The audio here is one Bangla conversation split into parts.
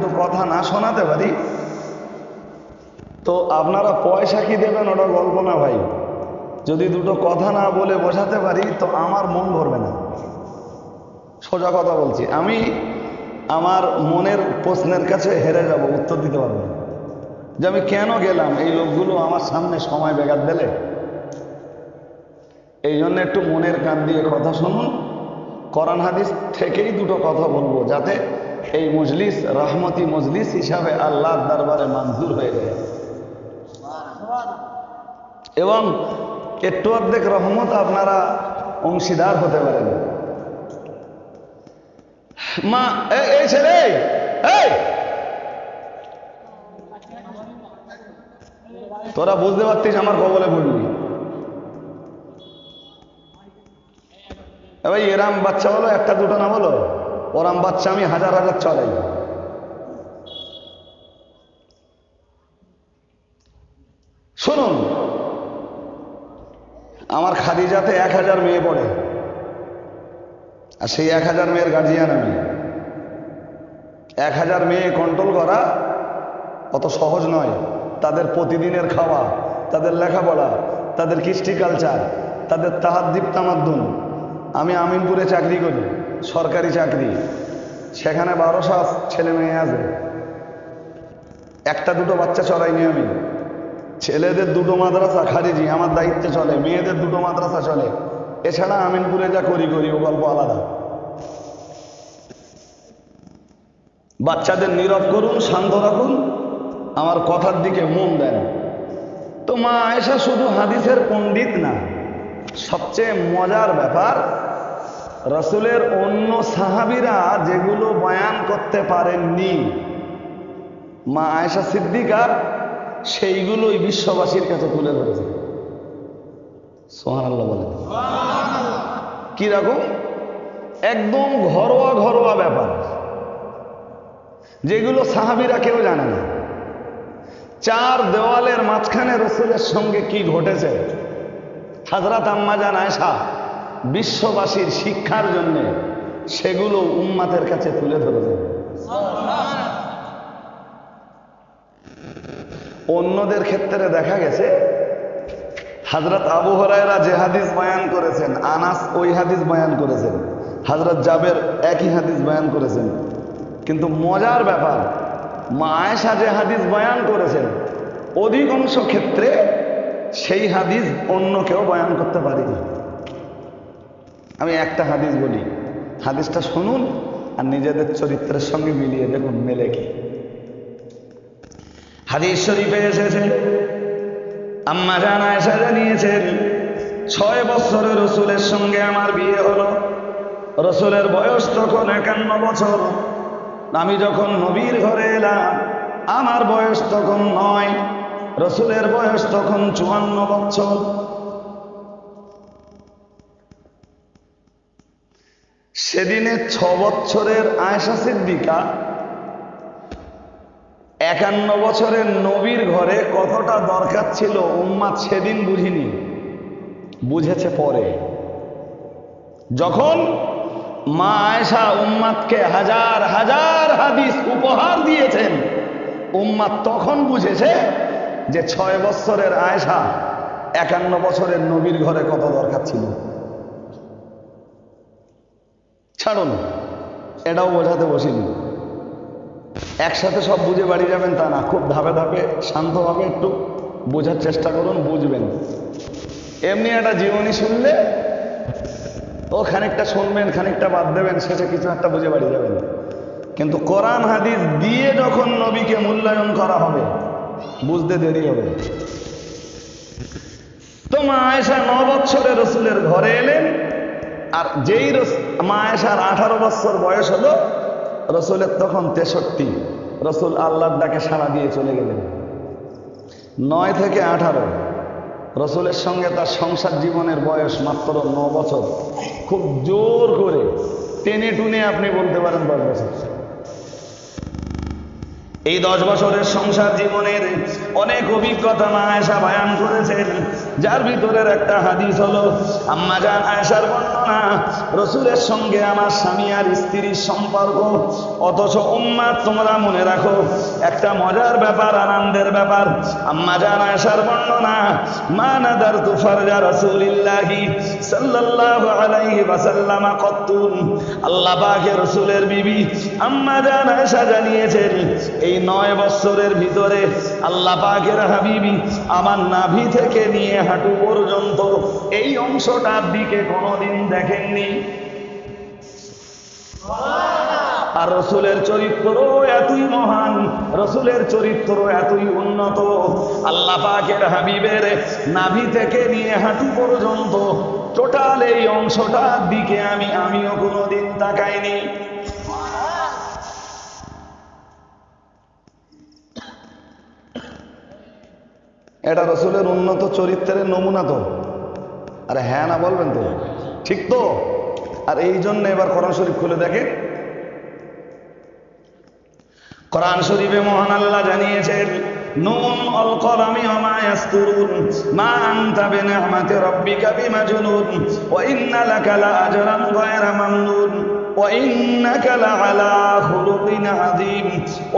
দুটো কথা না শোনাতে পারি তো আপনারা পয়সা কি দেবেন ওটা গল্প না ভাই। যদি দুটো কথা না বলে বোঝাতে পারি তো আমার মন ভরবে না। সোজা কথা বলছি, আমি আমার মনের প্রশ্নের কাছে হেরে যাব, উত্তর দিতে পারবো না যে আমি কেন গেলাম, এই লোকগুলো আমার সামনে সময় বেগাত দিলে। এই জন্য একটু মনের কান দিয়ে কথা শুনুন, কোরআন হাদিস থেকেই দুটো কথা বলবো যাতে এই মজলিস রহমতি মজলিস হিসাবে আল্লাহর দরবারে মঞ্জুর হয়ে যায় এবং একটু অর্ধেক রহমত আপনারা অংশীদার হতে পারেন। মা এই ছেলে, এই তোরা বুঝতে পারতিস আমার কবলে পড়বি। ভাই এরাম বাচ্চা বলো, একটা দুটো না বলো, ওরাম বাচ্চা আমি হাজার হাজার চড়াই। শুনুন, আমার খাদিজাতে 1000 মেয়ে পড়ে, আর সেই 1000 মেয়ের গার্জিয়ান আমি। 1000 মেয়ে কন্ট্রোল করা অত সহজ নয়। তাদের প্রতিদিনের খাওয়া, তাদের লেখাপড়া, তাদের কৃষ্টি কালচার, তাদের তাহাদ্দিব তামাদ্দুন। আমি আমিনপুরে চাকরি করি, সরকারি চাকরি, সেখানে 1200 ছেলে মেয়ে আছে। একটা দুটো বাচ্চা চড়াইনি আমি। ছেলেদের দুটো মাদ্রাসা খারিজি আমার দায়িত্বে চলে, মেয়েদের দুটো মাদ্রাসা চলে। এছাড়া আমিনপুরে যা করি ও গল্প আলাদা। বাচ্চাদের নীরব করুন, শান্ত রাখুন, আমার কথার দিকে মন দেন। তো মা আয়েশা শুধু হাদিসের পণ্ডিত না, সবচেয়ে মজার ব্যাপার রাসূলের অন্য সাহাবীরা যেগুলো বয়ান করতে পারেননি, মা আয়েশা সিদ্দিকা সেইগুলোই বিশ্ববাসীর কাছে তুলে ধরেছে। সুবহানাল্লাহ বলেন। কি রকম? একদম ঘরোয়া ঘরোয়া ব্যাপার যেগুলো সাহাবীরা কেউ জানে না। 4 দেওয়ালের মাঝখানে রাসূলের সঙ্গে কি ঘটেছে, হযরত আম্মা জান আয়েশা বিশ্ববাসীর শিক্ষার জন্য সেগুলো উম্মাতের কাছে তুলে ধরেছে। অন্যদের ক্ষেত্রে দেখা গেছে হযরত আবু হুরায়রা যে হাদিস বয়ান করেছেন, আনাস ওই হাদিস বয়ান করেছেন, হযরত জাবের একই হাদিস বয়ান করেছেন। কিন্তু মজার ব্যাপার, মা আয়েশা যে হাদিস বয়ান করেছেন অধিকাংশ ক্ষেত্রে সেই হাদিস অন্য কেউ বয়ান করতে পারেনি। আমি একটা হাদিস বলি, হাদিসটা শুনুন আর নিজেদের চরিত্রের সঙ্গে মিলিয়ে দেখুন মেলে কি। হাদিস শরীফে এসেছে, আম্মা জান আয়েশা জানিয়েছেন 6 বছরে রাসূলের সঙ্গে আমার বিয়ে হলো। রাসূলের বয়স তখন 51 বছর। আমি যখন নবীর ঘরে এলাম আমার বয়স তখন 9, রাসূলের বয়স তখন 54 বছর। সেদিনে 6 বছরের আয়েশা সিদ্দিকা 51 বছরের নবীর ঘরে কতটা দরকার ছিল উম্মাত সেদিন বুঝিনি, বুঝেছে পরে। যখন মা আয়েশা উম্মাতকে হাজার হাজার হাদিস উপহার দিয়েছেন, উম্মাত তখন বুঝেছে যে 6 বছরের আয়েশা 51 বছরের নবীর ঘরে কত দরকার ছিল। ছাড়ুন, এটাও বোঝাতে বসিনি। একসাথে সব বুঝে বাড়ি যাবেন তা না, খুব ধাপে ধাপে শান্তভাবে একটু বোঝার চেষ্টা করুন, বুঝবেন। এমনি একটা জীবনী শুনলে ও খানিকটা শুনবেন, খানিকটা বাদ দেবেন, শেষে কিছু একটা বুঝে বাড়ি যাবেন। কিন্তু কোরআন হাদিস দিয়ে যখন নবীকে মূল্যায়ন করা হবে বুঝতে দেরি হবে। তো মা আয়েশা 9 বছরে রাসূলের ঘরে এলেন, আর যেই মা আয়েশার 18 বছর বয়স হলো, রাসূলের তখন 63। রাসূল আল্লাহর ডাকে সাড়া দিয়ে চলে গেলেন। 9 থেকে 18 রাসূলের সঙ্গে তার সংসার জীবনের বয়স মাত্র 9 বছর। খুব জোর করে টেনে টুনে আপনি বলতে পারেন 10 বছর। এই 10 বছরের সংসার জীবনের অনেক অভিজ্ঞতা মা আয়েশা বয়ান করেছেন, যার ভিতরের একটা হাদিস হলো আম্মা জান আয়েশার বর্ণনা, রাসূলের সঙ্গে আমার স্বামী আর স্ত্রীর সম্পর্ক। অথচ উম্মাত তোমরা মনে রাখো একটা মজার ব্যাপার, আনন্দের ব্যাপার। আম্মা জান আয়েশার বর্ণনা, মা নাদারতু ফারজা রাসূলিল্লাহি সাল্লাল্লাহু আলাইহি ওয়াসাল্লাম কত্তুন। আল্লাহ পাকের রাসূলের বিবি আম্মা জান আয়েশা জানিয়েছেন, এই 9 বছরের ভিতরে আল্লাহ পাকের হাবিবি আমার নাভি থেকে নিয়ে হাঁটু পর্যন্ত এই অংশটার দিকে কোনোদিন দেখেননি। আর রসুলের চরিত্র এতই মহান, রসুলের চরিত্র এতই উন্নত, আল্লাহ পাকের হাবিবের নাভি থেকে নিয়ে হাঁটু পর্যন্ত টোটাল এই অংশটার দিকে আমিও কোনোদিন তাকাইনি। এটা রসুলের উন্নত চরিত্রের নমুনা তো? আরে হ্যাঁ না বলবেন তো? ঠিক তো? আর এই জন্য এবার কোরআন শরীফ খুলে দেখেন। কোরআন শরীফে মহান আল্লাহ জানিয়েছেন, নুন আল কলামি ওয়া মা ইয়াসতুরুন মা আনতা বিনি'মাতি রাব্বিকা বিমাজনুন ওয়া ইন্না লাকা লাআজরান গায়রা মামনুন ওয়া ইন্নাকা লাআলা খুলুকিন আযীম।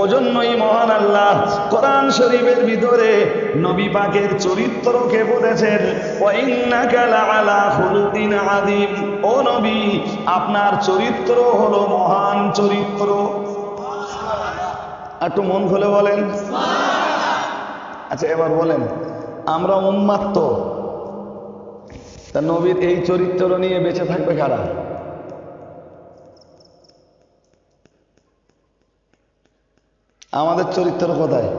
ওজন্যই মহান আল্লাহ কোরআন শরীফের ভিতরে নবী পাকের চরিত্রকে বলেছেন, ওয়া ইন্নাকা লাআলা খুলুকিন আযীম। ও নবী, আপনার চরিত্র হলো মহান চরিত্র। একটু মন খুলে বলেন। আচ্ছা এবার বলেন, আমরা উম্মাত তো, তা নবীর এই চরিত্র নিয়ে বেঁচে থাকবে কারা? আমাদের চরিত্র কোথায়?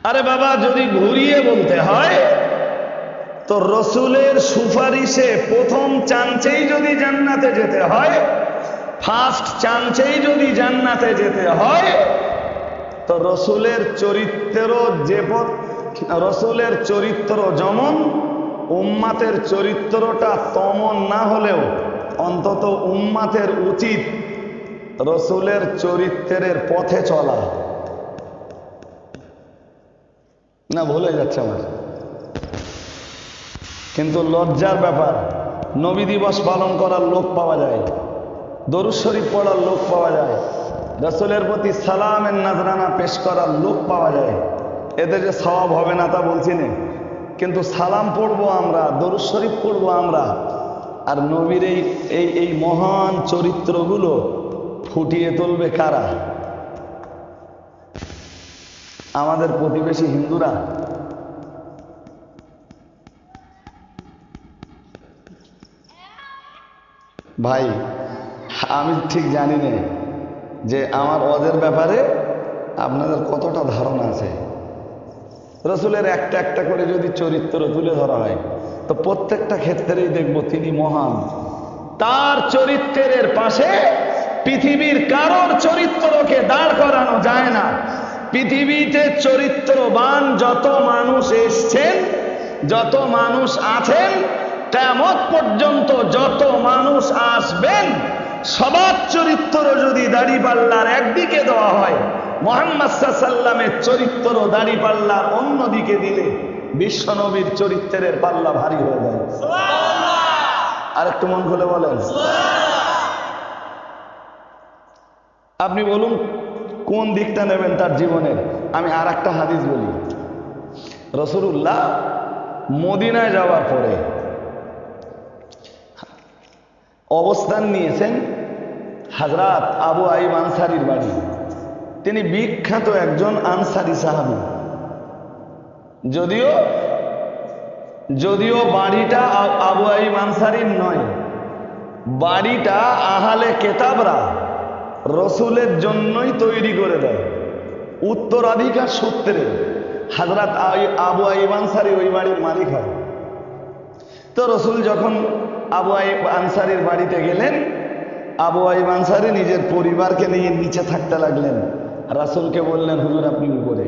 আরে বাবা, যদি ঘুরিয়ে বলতে হয় তো রসুলের সুপারিশে প্রথম চান্সেই যদি জান্নাতে যেতে হয়, ফার্স্ট চান্সেই যদি জান্নাতে যেতে হয়, তো রসুলের চরিত্র রসুলের চরিত্র যেমন, উম্মাতের চরিত্রটা তমন না হলেও অন্তত উম্মাতের উচিত রসুলের চরিত্রের পথে চলা। না ভুলে যাচ্ছে আমার। কিন্তু লজ্জার ব্যাপার, নবী দিবস পালন করার লোক পাওয়া যায়, দরুদ শরীফ পড়ার লোক পাওয়া যায়, রাসূলের প্রতি সালামের নাজরানা পেশ করার লোক পাওয়া যায়। এতে যে সওয়াব হবে না তা বলছি না, কিন্তু সালাম পড়বো আমরা, দরুদ শরীফ পড়বো আমরা। আর নবীর এই মহান চরিত্রগুলো ফুটিয়ে তুলবে কারা? আমাদের প্রতিবেশী হিন্দুরা। ভাই আমি ঠিক জানি না যে আমার ওদের ব্যাপারে আপনাদের কতটা ধারণা আছে। রসুলের একটা একটা করে যদি চরিত্র তুলে ধরা হয় তো প্রত্যেকটা ক্ষেত্রেই দেখব তিনি মহান। তার চরিত্রের পাশে পৃথিবীর কারোর চরিত্রকে দাঁড় করানো যায় না। পৃথিবীতে চরিত্রবান যত মানুষ এসছেন, যত মানুষ আছেন, কিয়ামত পর্যন্ত যত মানুষ আসবেন, সবার চরিত্র যদি দাড়িপাল্লার একদিকে দেওয়া হয়, মুহাম্মদ সাল্লাল্লাহু আলাইহি ওয়াসাল্লামের চরিত্র দাড়িপাল্লার অন্যদিকে দিলে বিশ্বনবীর চরিত্রের পাল্লা ভারী হয়ে যায়। সুবহানাল্লাহ। আর একটু মন খুলে বলেন সুবহানাল্লাহ। আপনি বলুন কোন দিকটা নেবেন তার জীবনের। আমি আর একটা হাদিস বলি। রাসূলুল্লাহ মদিনায় যাওয়ার পরে অবস্থান নিয়েছেন হযরত আবু আইয়ুব আনসারীর বাড়ি। তিনি বিখ্যাত একজন আনসারী সাহাবী। যদিও বাড়িটা আবু আইয়ুব আনসারীর নয়, বাড়িটা আহলে কেতাবরা রসুলের জন্যই তৈরি করে দেয়। উত্তরাধিকার সূত্রে হযরত আবু আইয়ুব আনসারী ওই বাড়ির মালিক হয়। তো রসুল যখন আবু আইয়ুব আনসারীর বাড়িতে গেলেন, আবু আইয়ুব আনসারী নিজের পরিবারকে নিয়ে নিচে থাকতে লাগলেন। রাসূলকে বললেন, হুজুর আপনি উপরে।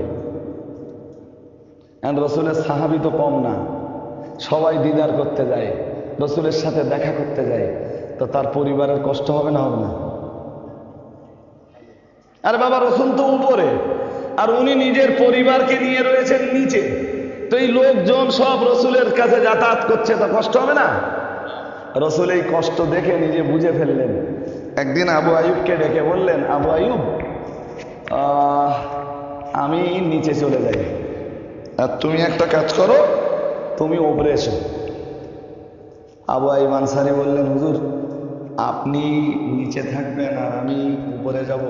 রসুলের সাহাবী তো কম না, সবাই দিদার করতে যায়, রসুলের সাথে দেখা করতে যায়। তো তার পরিবারের কষ্ট হবে না, হবে না? আরে বাবা, রসুল তো উপরে আর উনি নিজের পরিবারকে নিয়ে রয়েছেন নিচে, তো এই লোকজন সব রসুলের কাছে যাতায়াত করছে, তো কষ্ট হবে না? রসুল এই কষ্ট দেখে নিজে বুঝে ফেললেন। একদিন আবু আয়ুবকে ডেকে বললেন, আবু আয়ুব, আমি নিচে চলে যাই, আর তুমি একটা কাজ করো, তুমি ওপরে এসো। আবু আয়ুব আনসারী বললেন, হুজুর আপনি নিচে থাকবেন আর আমি উপরে যাব।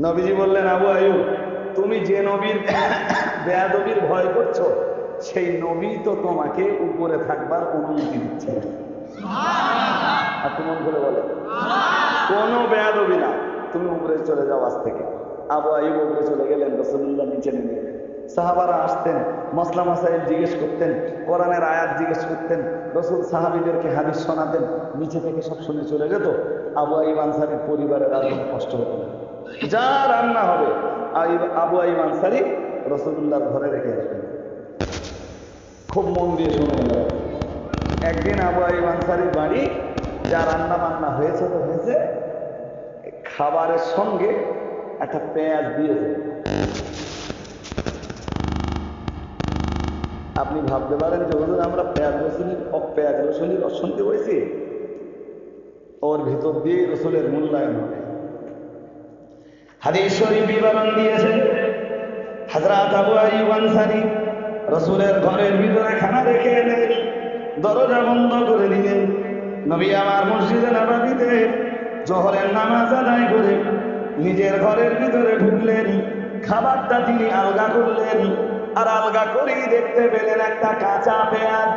নবীজি বললেন, আবু আয়ুব, তুমি যে নবীর বেয়াদবির ভয় করছো, সেই নবী তো তোমাকে উপরে থাকবার অনুমতি দিচ্ছে। আপনি মন করে বলেন, কোনো বেয়াদবি না, তুমি উপরে চলে যাও আজ থেকে। আবু আয়ুব উপরে চলে গেলেন, রাসূলুল্লাহ নিচে নেমে গেলেন। সাহাবারা আসতেন, মাসলা মাসাইল জিজ্ঞেস করতেন, কোরআনের আয়াত জিজ্ঞেস করতেন, রসুল সাহাবীদেরকে হাদিস শোনাতেন, নিচে থেকে সব শুনে চলে যেত। আবু আয়ুব আনসারীর পরিবারের আর কোনো কষ্ট হতো না। যা রান্না হবে আবু আয়ুব আনসারী রাসূলুল্লাহর ঘরে রেখে আসবেন। খুব মন দিয়ে শুনে গেল। একদিন আবু আয়ুব আনসারীর বাড়ি যা রান্না বান্না হয়েছে তো হয়েছে, খাবারের সঙ্গে একটা পেঁয়াজ দিয়েছে। আপনি ভাবতে পারেন যে হুজুর আমরা পেঁয়াজ রসুনের অশান্তি হয়েছি, ওর ভিতর দিয়ে রসুলের মূল্যায়ন হবে। হাদিস শরীফ বিবরণ দিয়েছেন, হযরত আবু আইয়ুব আনসারী রসুলের ঘরের ভিতরে খানা রেখে এলেন, দরজা বন্ধ করে দিলেন। নবী আমার মসজিদে নববীতে জোহরের নামাজ আদায় করে নিজের ঘরের ভিতরে ঢুকলেন, খাবারটা তিনি আলগা করলেন, আর আলগা করেই দেখতে পেলেন একটা কাঁচা পেঁয়াজ।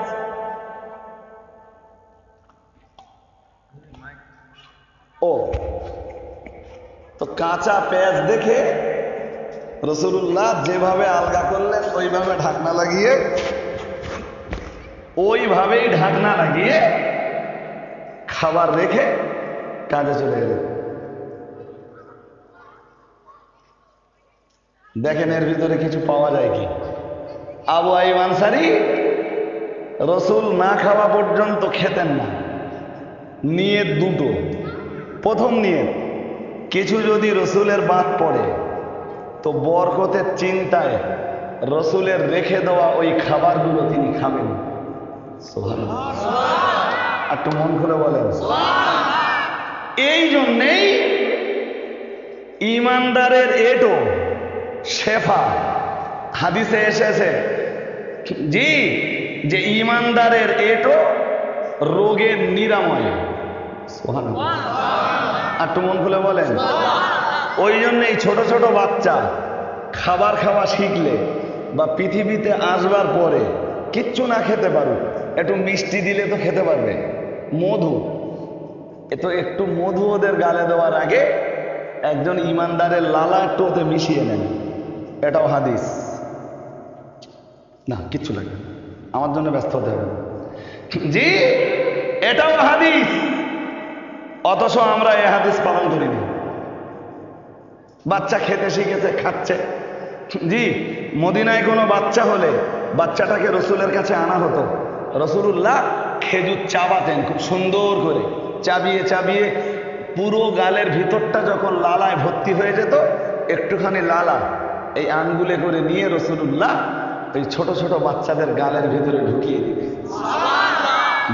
ও তো কাঁচা পেঁয়াজ দেখে রাসূলুল্লাহ যেভাবে আলগা করলেন ওইভাবেই ঢাকনা লাগিয়ে খাবার রেখে কাজে চলে গেলেন। দেখেন এর ভিতরে কিছু পাওয়া যায় কি? আবু আইয়ুব আনসারী রসুল না খাওয়া পর্যন্ত খেতেন না। নিয়ত দুটো। প্রথম নিয়ত, কিছু যদি রসুলের বাদ পড়ে তো বরকতের চিন্তায় রসুলের রেখে দেওয়া ওই খাবারগুলো তিনি খাবেন। সুবহানাল্লাহ, একটু মন খুলে বলেন। এই জন্যেই ইমানদারের এটো শেফা, হাদিসে এসেছে জি, যে ইমানদারের এটো রোগের নিরাময়। সুবহানাল্লাহ, একটু মন খুলে বলেন। ওই জন্যই ছোট ছোট বাচ্চা খাবার খাওয়া শিখলে বা পৃথিবীতে আসবার পরে কিচ্ছু না খেতে পারুক, একটু মিষ্টি দিলে তো খেতে পারবে। মধু, একটু মধু ওদের গালে দেওয়ার আগে একজন ইমানদারের লালা একটু ওতে মিশিয়ে নেন, এটাও হাদিস। না কিচ্ছু লাগবে না, আমার জন্য ব্যস্ত হতে হবে না। জি, এটাও হাদিস, অথচ আমরা এই হাদিস পালন করিনি। বাচ্চা খেতে শিখেছে, খাচ্ছে। জি, মদিনায় কোনো বাচ্চা হলে বাচ্চাটাকে রসুলের কাছে আনা হতো, রসুলুল্লাহ খেজুর চাবাতেন খুব সুন্দর করে, চাবিয়ে চাবিয়ে পুরো গালের ভিতরটা যখন লালায় ভর্তি হয়ে যেত, একটুখানি লালা এই আঙ্গুলে করে নিয়ে রসুলুল্লাহ এই ছোট ছোট বাচ্চাদের গালের ভিতরে ঢুকিয়ে দিতেন,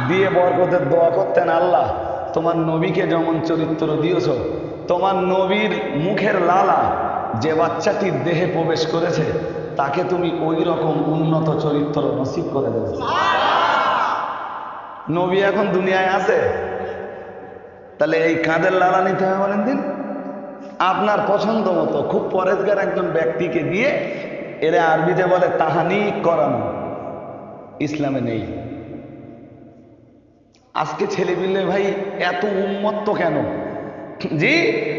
দিয়ে বরকতের দোয়া করতেন, আল্লাহ তোমার নবীকে যেমন চরিত্র দিয়েছ, তোমার নবীর মুখের লালা যে বাচ্চাটির দেহে প্রবেশ করেছে তাকে তুমি ওই রকম উন্নত চরিত্র নসিব করে দেবে। নবী এখন দুনিয়ায় আছে, তাহলে এই কাঁধের লালা নিতে হবে বলেন দিন। আপনার পছন্দ মতো খুব পরেজগার একজন ব্যক্তিকে দিয়ে, এরা আরবিতে বলে তাহানি করানো, ইসলামে নেই। আজকে ছেলেপিলে ভাই এত উন্মত্ত কেন? জি,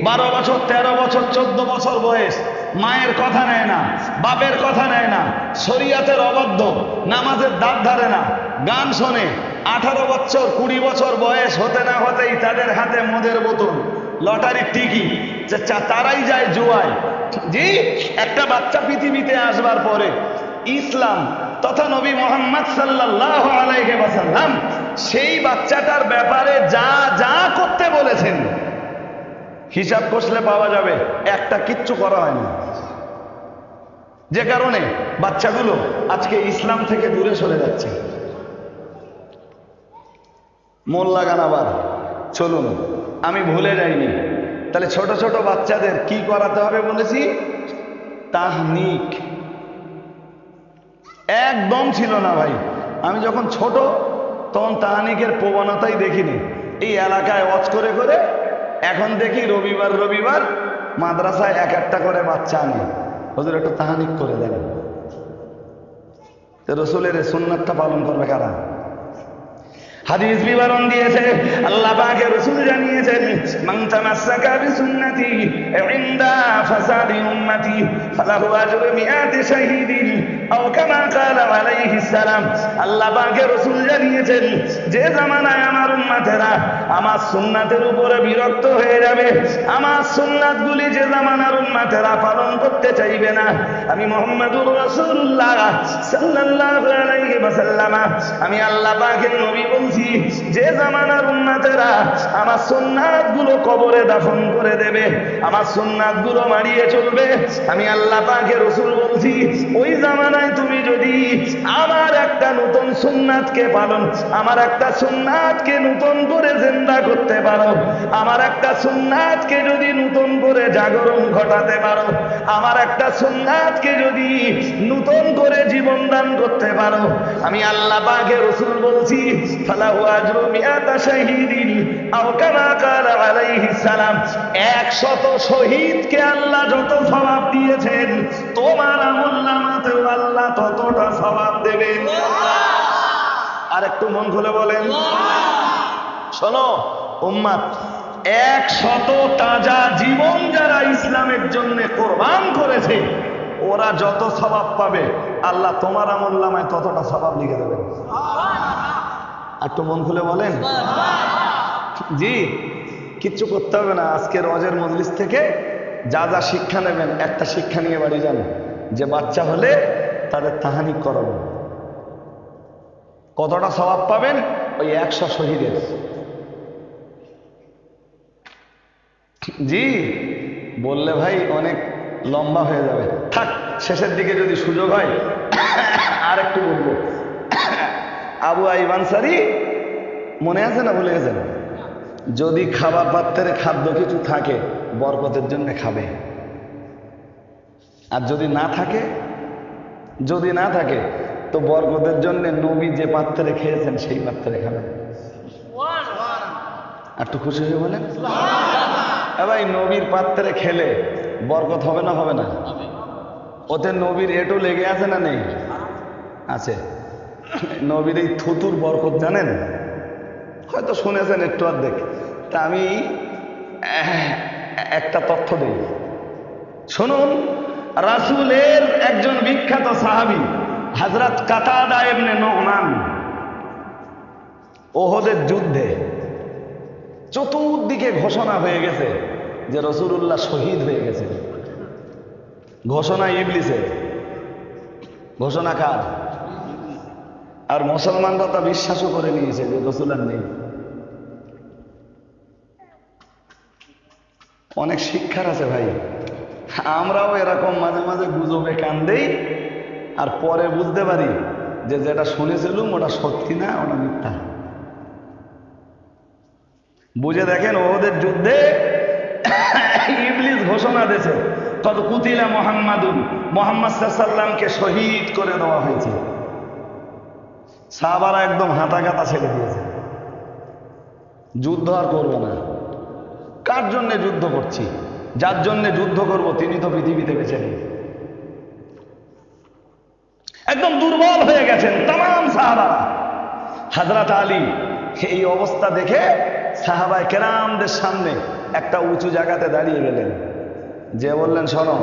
12 বছর 13 বছর 14 বছর বয়স, মায়ের কথা নেয় না, বাপের কথা নেয় না, শরীয়তের অবাধ্য, নামাজের দাঁত ধারে না, গান শোনে। 18 বছর 20 বছর বয়স হতে না হতেই তাদের হাতে মদের বোতল, লটারির টিকিট, তারাই যায় জুয়ায়। জি, একটা বাচ্চা পৃথিবীতে আসবার পরে ইসলাম তথা নবী মুহাম্মদ সাল্লাল্লাহু আলাইহি ওয়াসাল্লাম সেই বাচ্চাটার ব্যাপারে যা যা করতে বলেছেন হিসাব কষলে পাওয়া যাবে, একটা কিচ্ছু করা হয়নি। যে কারণে বাচ্চাগুলো আজকে ইসলাম থেকে দূরে সরে যাচ্ছে। মোল্লা গান আবার চলুন, আমি ভুলে যাইনি। তাহলে ছোট ছোট বাচ্চাদের কি করাতে হবে বলেছি? তাহনিক। একদম ছিল না ভাই, আমি যখন ছোট তখন তাহনিকের প্রবণতাই দেখিনি। এই এলাকায় ওয়াজ করে করে এখন দেখি রবিবার রবিবার মাদ্রাসায় এক একটা করে বাচ্চা আনে, হুজুর একটু তাহনিক করে দেন। রসুলের সুন্নাতটা পালন করবে কারা? হাদিস বিবরণ দিয়েছে, আল্লাহ পাকের রাসূল জানিয়েছেন, মান তামাসসাকা বিসুন্নতি ইনদা ফাসাদি উম্মতি ফালাহু আজরু মিআতি শাহীদিন আও কামা ক্বালা আলাইহিস সালাম। আল্লাহ পাকের রাসূল জানিয়েছেন, যে জামানায় আমার উম্মতেরা আমার সুন্নাতের উপরে বিরক্ত হয়ে যাবে, আমার সুন্নাতগুলি যে জামানার উম্মতেরা পালন করতে চাইবে না, আমি মুহাম্মদুর রাসূলুল্লাহ সাল্লাল্লাহু আলাইহি ওয়াসাল্লাম, আমি আল্লাহ পাকের নবী বলছি, যে জামানার উম্মতেরা আমার সুন্নাত গুলো কবরে দাফন করে দেবে, আমার সুন্নাত গুলো মারিয়ে চলবে, আমি আল্লাহ পাকের রাসূল বলছি, ওই জামানায় তুমি যদি আমার একটা নতুন সুন্নাতকে পালন, আমার একটা সুন্নাতকে নতুন করে জিন্দা করতে পারো, আমার একটা সুন্নাতকে যদি নতুন করে জাগরণ ঘটাতে পারো, আমার একটা সুন্নাতকে যদি নতুন করে জীবন দান করতে পারো, আমি আল্লাহ পাকের রাসূল বলছি, ফালাহু আজরু মিআতা শাহীদিন আও কামা ক্বালা আলাইহিস সালাম। 100 শহীদকে আল্লাহ যত সওয়াব দিয়েছেন, তোমার আমলনামাতেও আল্লাহ ততটা সওয়াব দেবেন। আর একটু মন খুলে বলেন, শোনো উম্মত, 100 তাজা জীবন যারা ইসলামের জন্য কোরবান করেছে, ওরা যত সওয়াব পাবে আল্লাহ তোমার আমলনামায় ততটা সওয়াব লিখে দেবেন। একটু মন খুলে বলেন। জি, কিচ্ছু করতে হবে না। আজকের ওয়াজের মজলিস থেকে যা যা শিক্ষা নেবেন, একটা শিক্ষা নিয়ে বাড়ি যান, যে বাচ্চা হলে তাদের তাহানিক করাবো। কতটা সওয়াব পাবেন? ওই 100 শহীদের। জি, বললে ভাই অনেক লম্বা হয়ে যাবে, থাক, শেষের দিকে যদি সুযোগ হয় আর একটু বলবো। আবু আইয়ুব আনসারী, মনে আছে না ভুলে গেছেন? যদি খাবার পাত্রে খাদ্য কিছু থাকে বরকতের জন্য খাবে, আর যদি না থাকে, যদি না থাকে তো বরকতের জন্য নবী যে পাত্রে খেয়েছেন সেই পাত্রে খাবেন। একটু খুশি হয়ে বলেন ভাই, নবীর পাত্রে খেলে বরকত হবে না? হবে না? ওতে নবীর এটু লেগে আছে না নেই? আছে। নবীর এই থুতুর বরকত জানেন? হয়তো শুনেছেন একটু অর্ধেক। তা আমি একটা তথ্য দেই, শুনুন। রাসূলের একজন বিখ্যাত সাহাবী হযরত কাতাদা ইবনে নুমান ওহদের যুদ্ধে চতুর্দিকে ঘোষণা হয়ে গেছে যে রাসূলুল্লাহ শহীদ হয়ে গেছে। ঘোষণা ইবলিসের, ঘোষণা কার? আর মুসলমানরা তা বিশ্বাসও করে নিয়েছে যে রাসূল আর নেই। অনেক শিক্ষার আছে ভাই। আমরাও এরকম মাঝে মাঝে গুজবে কান দেই, আর পরে বুঝতে পারি যে যেটা শুনেছিলুম ওটা সত্যি না, ওটা মিথ্যা। বুঝে দেখেন, ওদের যুদ্ধে ইবলিস ঘোষণা দিয়েছে, কত কুতিলা মুহাম্মাদুন, মুহাম্মদ সাল্লাল্লাহু আলাইহি ওয়াসাল্লামকে শহীদ করে দেওয়া হয়েছে। সাহাবারা একদম হাতা কাতা ছেড়ে দিয়েছে, যুদ্ধ আর করবো না। কার জন্য যুদ্ধ করছি? যার জন্য যুদ্ধ করব তিনি তো পৃথিবীতে বেঁচে নেই। একদম দুর্বল হয়ে গেছেন তাম সাহাবারা। হযরত আলী এই অবস্থা দেখে সাহাবায়ে কেরামদের সামনে একটা উঁচু জায়গাতে দাঁড়িয়ে গেলেন, যে বললেন, শোনো,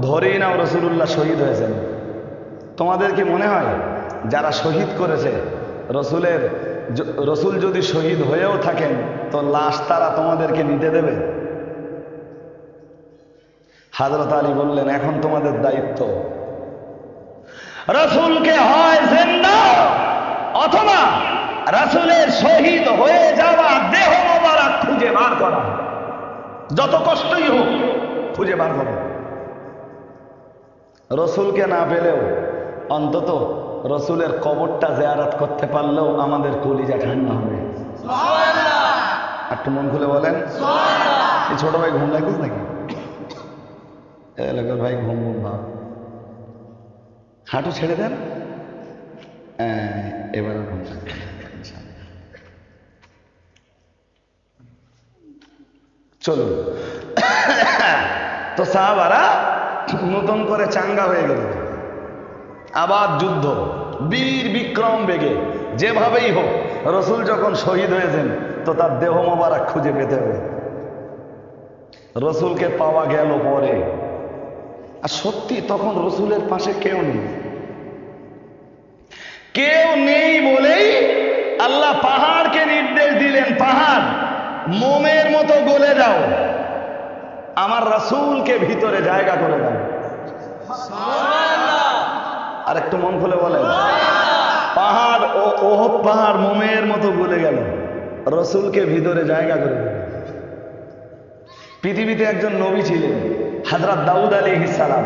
ধরেই নাও রাসূলুল্লাহ শহীদ হয়েছেন। তোমাদের কি মনে হয় যারা শহীদ করেছে রসুল যদি শহীদ হয়েও থাকেন তো লাশ তারা তোমাদেরকে নিতে দেবে? হযরত আলী বললেন, এখন তোমাদের দায়িত্ব, রাসূলকে হয় জিন্দা অথবা রাসূলের শহীদ হয়ে যাওয়া দেহ মোবারক খুঁজে বার করা, যত কষ্টই হোক খুঁজে বার করো। রসুলকে না পেলেও অন্তত রসুলের কবরটা জিয়ারত করতে পারলেও আমাদের কলিজা ঠান্ডা হবে। একটু মন খুলে বলেন এই ছোট ভাই ঘুম লাগতিস নাকি? এলাকার ভাই ঘুম ঘুম ভাব, হাঁটু ছেড়ে দেন, এবার ঘুম লাগবে। চলুন, তো সাহাবারা নতুন করে চাঙ্গা হয়ে গেল, আবার যুদ্ধ, বীর বিক্রম বেগে যেভাবেই হোক রসুল যখন শহীদ হয়েছেন তো তার দেহ মোবারক খুঁজে পেতে হবে। রসুলকে পাওয়া গেল পরে, আর সত্যি তখন রসুলের পাশে কেউ নেই, কেউ নেই বলেই আল্লাহ পাহাড়কে নির্দেশ দিলেন, পাহাড় মোমের মতো গলে যাও, আমার রাসূলকে ভিতরে জায়গা করে দাও। আর একটু মন খুলে বলেন, পাহাড় ও ওহদ পাহাড় মোমের মতো গলে গেল, রসুলকে ভিতরে জায়গা করে দিল। পৃথিবীতে একজন নবী ছিলেন হযরত দাউদ আলাইহিস সালাম,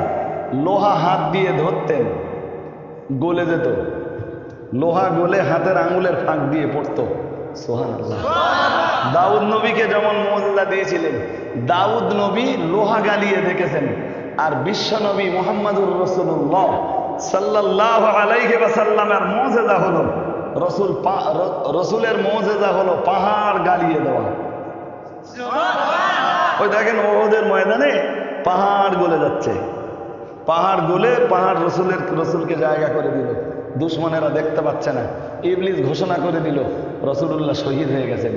লোহা হাত দিয়ে ধরতেন গলে যেত, লোহা গলে হাতের আঙ্গুলের ফাঁক দিয়ে পড়তো। সুবহানাল্লাহ। দাউদ নবীকে যেমন মুজিজা দিয়েছিলেন, দাউদ নবী লোহা গালিয়ে দেখেছেন, আর বিশ্ব নবী মুহাম্মদুর রাসূলুল্লাহ সাল্লাল্লাহু আলাইহি ওয়াসাল্লামের মুজিজা হলো রসুলের মুজিজা হলো পাহাড় গালিয়ে দেওয়া। ওই দেখেন ওহদের ময়দানে পাহাড় গলে যাচ্ছে, পাহাড় গলে পাহাড় রসুলকে জায়গা করে দিল, দুশমনেরা দেখতে পাচ্ছে না, ইবলিস ঘোষণা করে দিল রাসূলুল্লাহ শহীদ হয়ে গেছেন।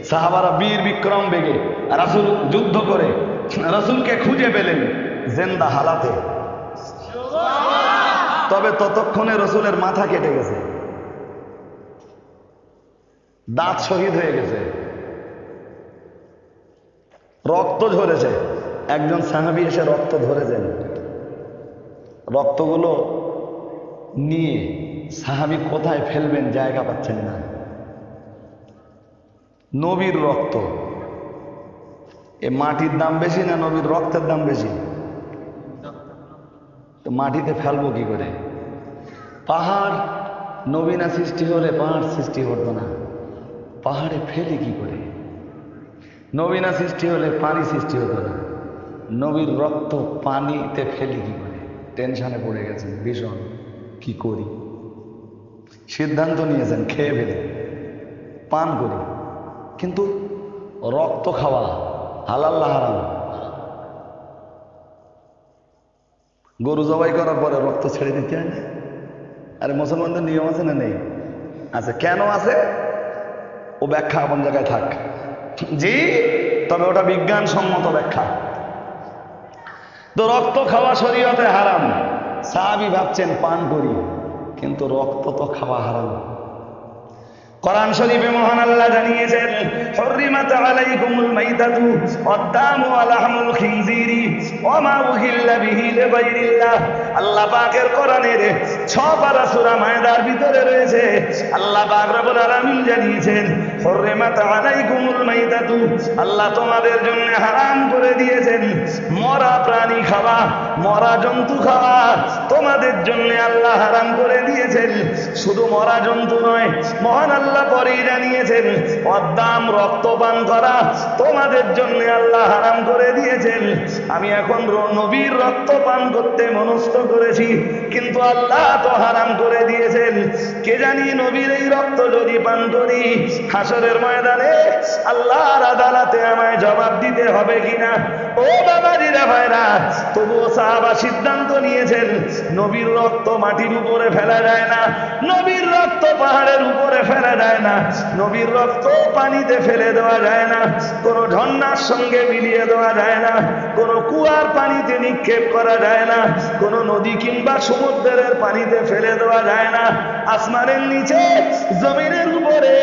সাহাবারা বীর বিক্রম বেগে রাসূল যুদ্ধ করে রাসূলকে খুঁজে পেলেন জিন্দা হালাতে, তবে ততক্ষণে রসুলের মাথা কেটে গেছে, দাঁত শহীদ হয়ে গেছে, রক্ত ঝরেছে। একজন সাহাবী এসে রক্ত ধরেছেন, রক্তগুলো নিয়ে সাহাবী কোথায় ফেলবেন জায়গা পাচ্ছেন না। নবীর রক্ত, এ মাটির দাম বেশি না নবীর রক্তের দাম বেশি? তো মাটিতে ফেলবো কি করে? পাহাড় নবী না সৃষ্টি হলে পাহাড় সৃষ্টি হতো না, পাহাড়ে ফেলি কি করে? নবী না সৃষ্টি হলে পানি সৃষ্টি হতো না, নবীর রক্ত পানিতে ফেলি কি করে? টেনশনে পড়ে গেছেন ভীষণ, কি করি? সিদ্ধান্ত নিয়েছেন খেয়ে ফেলে পান করি, কিন্তু রক্ত খাওয়া হালাল না হারাম? গরু জবাই করার পরে রক্ত ছেড়ে দিতে হয় না? আরে মুসলমানদের নিয়ম আছে না নেই? আছে। কেন আছে ও ব্যাখ্যা আপন জায়গায় থাক, জি, তবে ওটা বিজ্ঞানসম্মত ব্যাখ্যা। তো রক্ত খাওয়া শরীয়তে হারাম, সাহাবী ভাবছেন পান করি, কিন্তু রক্ত তো খাওয়া হারাম। কোরআন শরীফে মহান আল্লাহ জানিয়েছেন, হুররিমাত আলাইকুমুল মাইতাতু ওয়াদ-দামু ওয়া লাহমুল খিনজিরি ওয়া মা উহিল্লা বিহি লিগাইরিল্লাহ। আল্লাহ পাকের কোরআনের 6 পারা সূরা মায়দার ভিতরে রয়েছে, আল্লাহ পাক রব্বুল আলামিন জানিয়েছেন, হুররিমাত আলাইকুমুল মাইতাতু, আল্লাহ তোমাদের জন্য হারাম করে দিয়েছেন মরা প্রাণী খাওয়া, মরা জন্তু খাওয়া তোমাদের জন্য আল্লাহ হারাম করে দিয়েছেন। শুধু মরা জন্তু নয়, মহান আল্লাহ পরেই জানিয়েছেন ওয়াদ-দাম, রক্তপান করা তোমাদের জন্য আল্লাহ হারাম করে দিয়েছেন। আমি এখন নবীর রক্ত পান করতে মনস্থ করেছি, কিন্তু আল্লাহ তো হারাম করে দিয়েছেন। কে জানি নবীর এই রক্ত যদি পান করি হাসরের ময়দানে আল্লাহর আদালতে আমায় জবাব দিতে হবে কিনা। ও বাবাজিরা ভাইরা, তবুও সাহাবা সিদ্ধান্ত নিয়েছেন নবীর রক্ত মাটির উপরে ফেলা যায় না, নবীর রক্ত পাহাড়ের উপরে ফেলা যায় না, নবীর রক্ত পানিতে ফেলে দেওয়া যায় না, কোন ঝর্ণার সঙ্গে মিলিয়ে দেওয়া যায় না, কোন কুয়ার পানিতে নিক্ষেপ করা যায় না, কোন নদী কিংবা সমুদ্রের পানিতে ফেলে দেওয়া যায় না। আসমানের নিচে জমিনের উপরে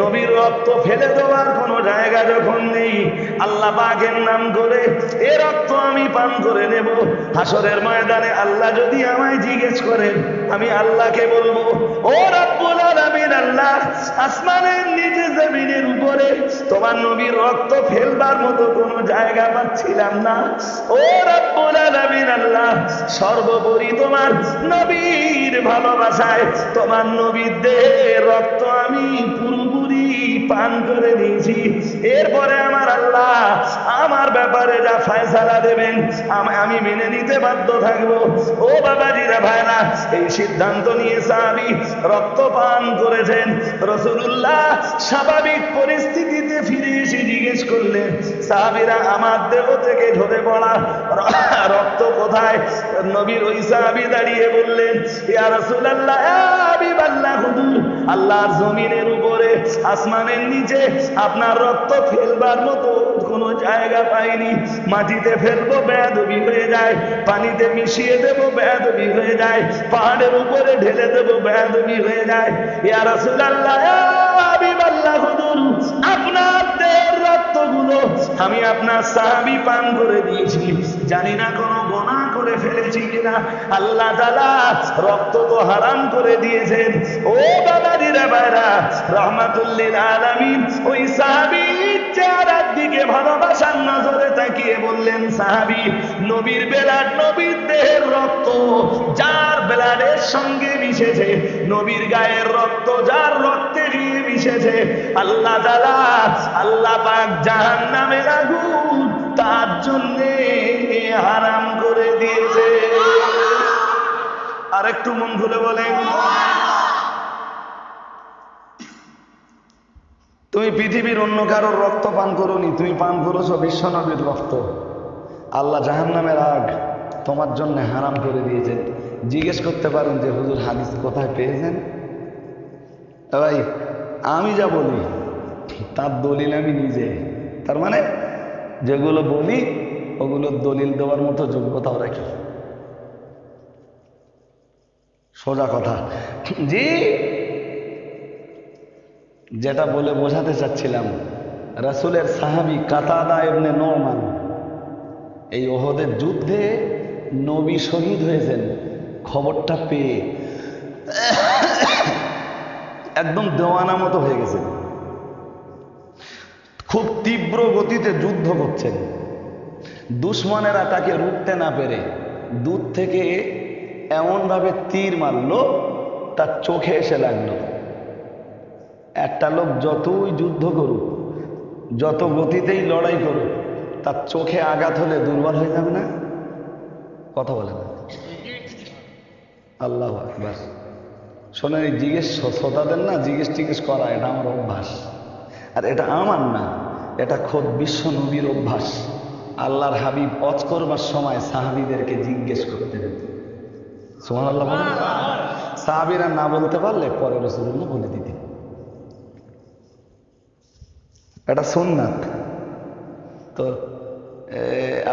নবীর রক্ত ফেলে দেওয়ার কোনো জায়গা যখন নেই, আল্লাহ পাকের নাম করে এ রক্ত আমি পান করে নেব। হাসরের ময়দানে আল্লাহ যদি আমায় জিজ্ঞেস করেন, আমি আল্লাহকে বলবো, ও রব্বুল আলামিন, আল্লাহ আসমানের নিচে জমিনের উপরে তোমার নবীর রক্ত ফেলবার মতো কোনো জায়গা পাচ্ছিলাম না। ও রব্বুল আলামিন, আল্লাহ সর্বোপরি তোমার নবীর ভালোবাসায় তোমার নবীর দেহের রক্ত আমি পুরোপুরি পান করে নিয়েছি। এরপরে আমার আল্লাহ আমার ব্যাপারে যা ফয়সালা দেবেন আমি মেনে নিতে বাধ্য থাকবো। ও বাবাজিরা, ভাইরা, এই সিদ্ধান্ত নিয়ে সাহাবী রক্ত পান করেছেন। রাসূলুল্লাহ স্বাভাবিক পরিস্থিতিতে ফিরে এসে জিজ্ঞেস করলেন, সাহাবীরা আমার দেহ থেকে ঝরে পড়া রক্ত কোথায়? নবীর ওই সাহাবী দাঁড়িয়ে বললেন, ইয়া রাসূলুল্লাহ, ইয়া হাবিবাল্লাহ, হুজুর, আল্লাহর জমিনের উপরে আসমানের নিচে আপনার রক্ত ফেলবার মতো কোনো জায়গা পাইনি। মাটিতে ফেলবো বেয়াদবি হয়ে যায়, পানিতে মিশিয়ে দেবো বেয়াদবি হয়ে যায়, পাহাড়ের উপরে ঢেলে দেবো বেয়াদবি হয়ে যায়। ইয়া রাসূলুল্লাহ, ইয়া হাবিবাল্লাহ, হুজুর, আপনার দেহের রক্তগুলো আমি আপনার সাহাবী পান করে দিয়েছি। জানি না কোনো গুনাহ করে ফেলেছি কিনা। আল্লাহ তাআলা রক্ত তো হারাম করে দিয়েছেন। ও বাবাজিরা, ভাইরা, রাহমাতুল লিল আলামিন ওই সাহাবীর চেহারার দিকে ভালোবাসার নজরে তাকিয়ে বললেন, সাহাবী, নবীর ব্লাড, নবীর দেহের রক্ত যার ব্লাডের সঙ্গে মিশেছে, নবীর গায়ের রক্ত যার রক্তে গিয়ে মিশেছে, আল্লাহ তাআলা, আল্লাহ পাক জাহান্নামের আগুন তার জন্য হারাম করে দিয়েছে। আরেকটু মন খুলে বলেন, তুমি পৃথিবীর অন্য কারোর রক্ত পান করোনি, তুমি পান করেছো বিশ্ব নবীর রক্ত। আল্লাহ জাহান্নামের আগ তোমার জন্য হারাম করে দিয়েছেন। জিজ্ঞেস করতে পারেন যে হুজুর হাদিস কোথায় পেয়েছেন? ভাই, আমি যা বলি তার দলিল আমি নিজে, তার মানে যেগুলো বলি ওগুলো দলিল দেওয়ার মতো যোগ্যতাও রাখি। সোজা কথা। জি, যেটা বলে বোঝাতে চাচ্ছিলাম, রাসূলের সাহাবী কাতাদা ইবনে নুমান এই ওহদের যুদ্ধে নবী শহীদ হয়েছেন খবরটা পেয়ে একদম দেওয়ানা মতো হয়ে গেছেন। খুব তীব্র গতিতে যুদ্ধ করছেন। দুশমনেরা তাকে রুখতে না পেরে দূর থেকে এমনভাবে তীর মারল তার চোখে এসে লাগলো। একটা লোক যতই যুদ্ধ করুক, যত গতিতেই লড়াই করুক, তার চোখে আঘাত হলে দুর্বল হয়ে যাবে না? কথা বলে না? আল্লাহু আকবার। শোনেন, এই জিজ্ঞেস শ্রোতাদের না জিজ্ঞেস করা এটা আমার অভ্যাস। আর এটা আমার না, এটা খোদ বিশ্ব নবীর অভ্যাস। আল্লাহর হাবিব হজ করবার সময় সাহাবীদেরকে জিজ্ঞেস করতেন। সুবহানাল্লাহ বলেন। সাহাবীরা না বলতে পারলে পরে রাসূলুল্লাহ বলে দিতেন। এটা সুন্নাত। তো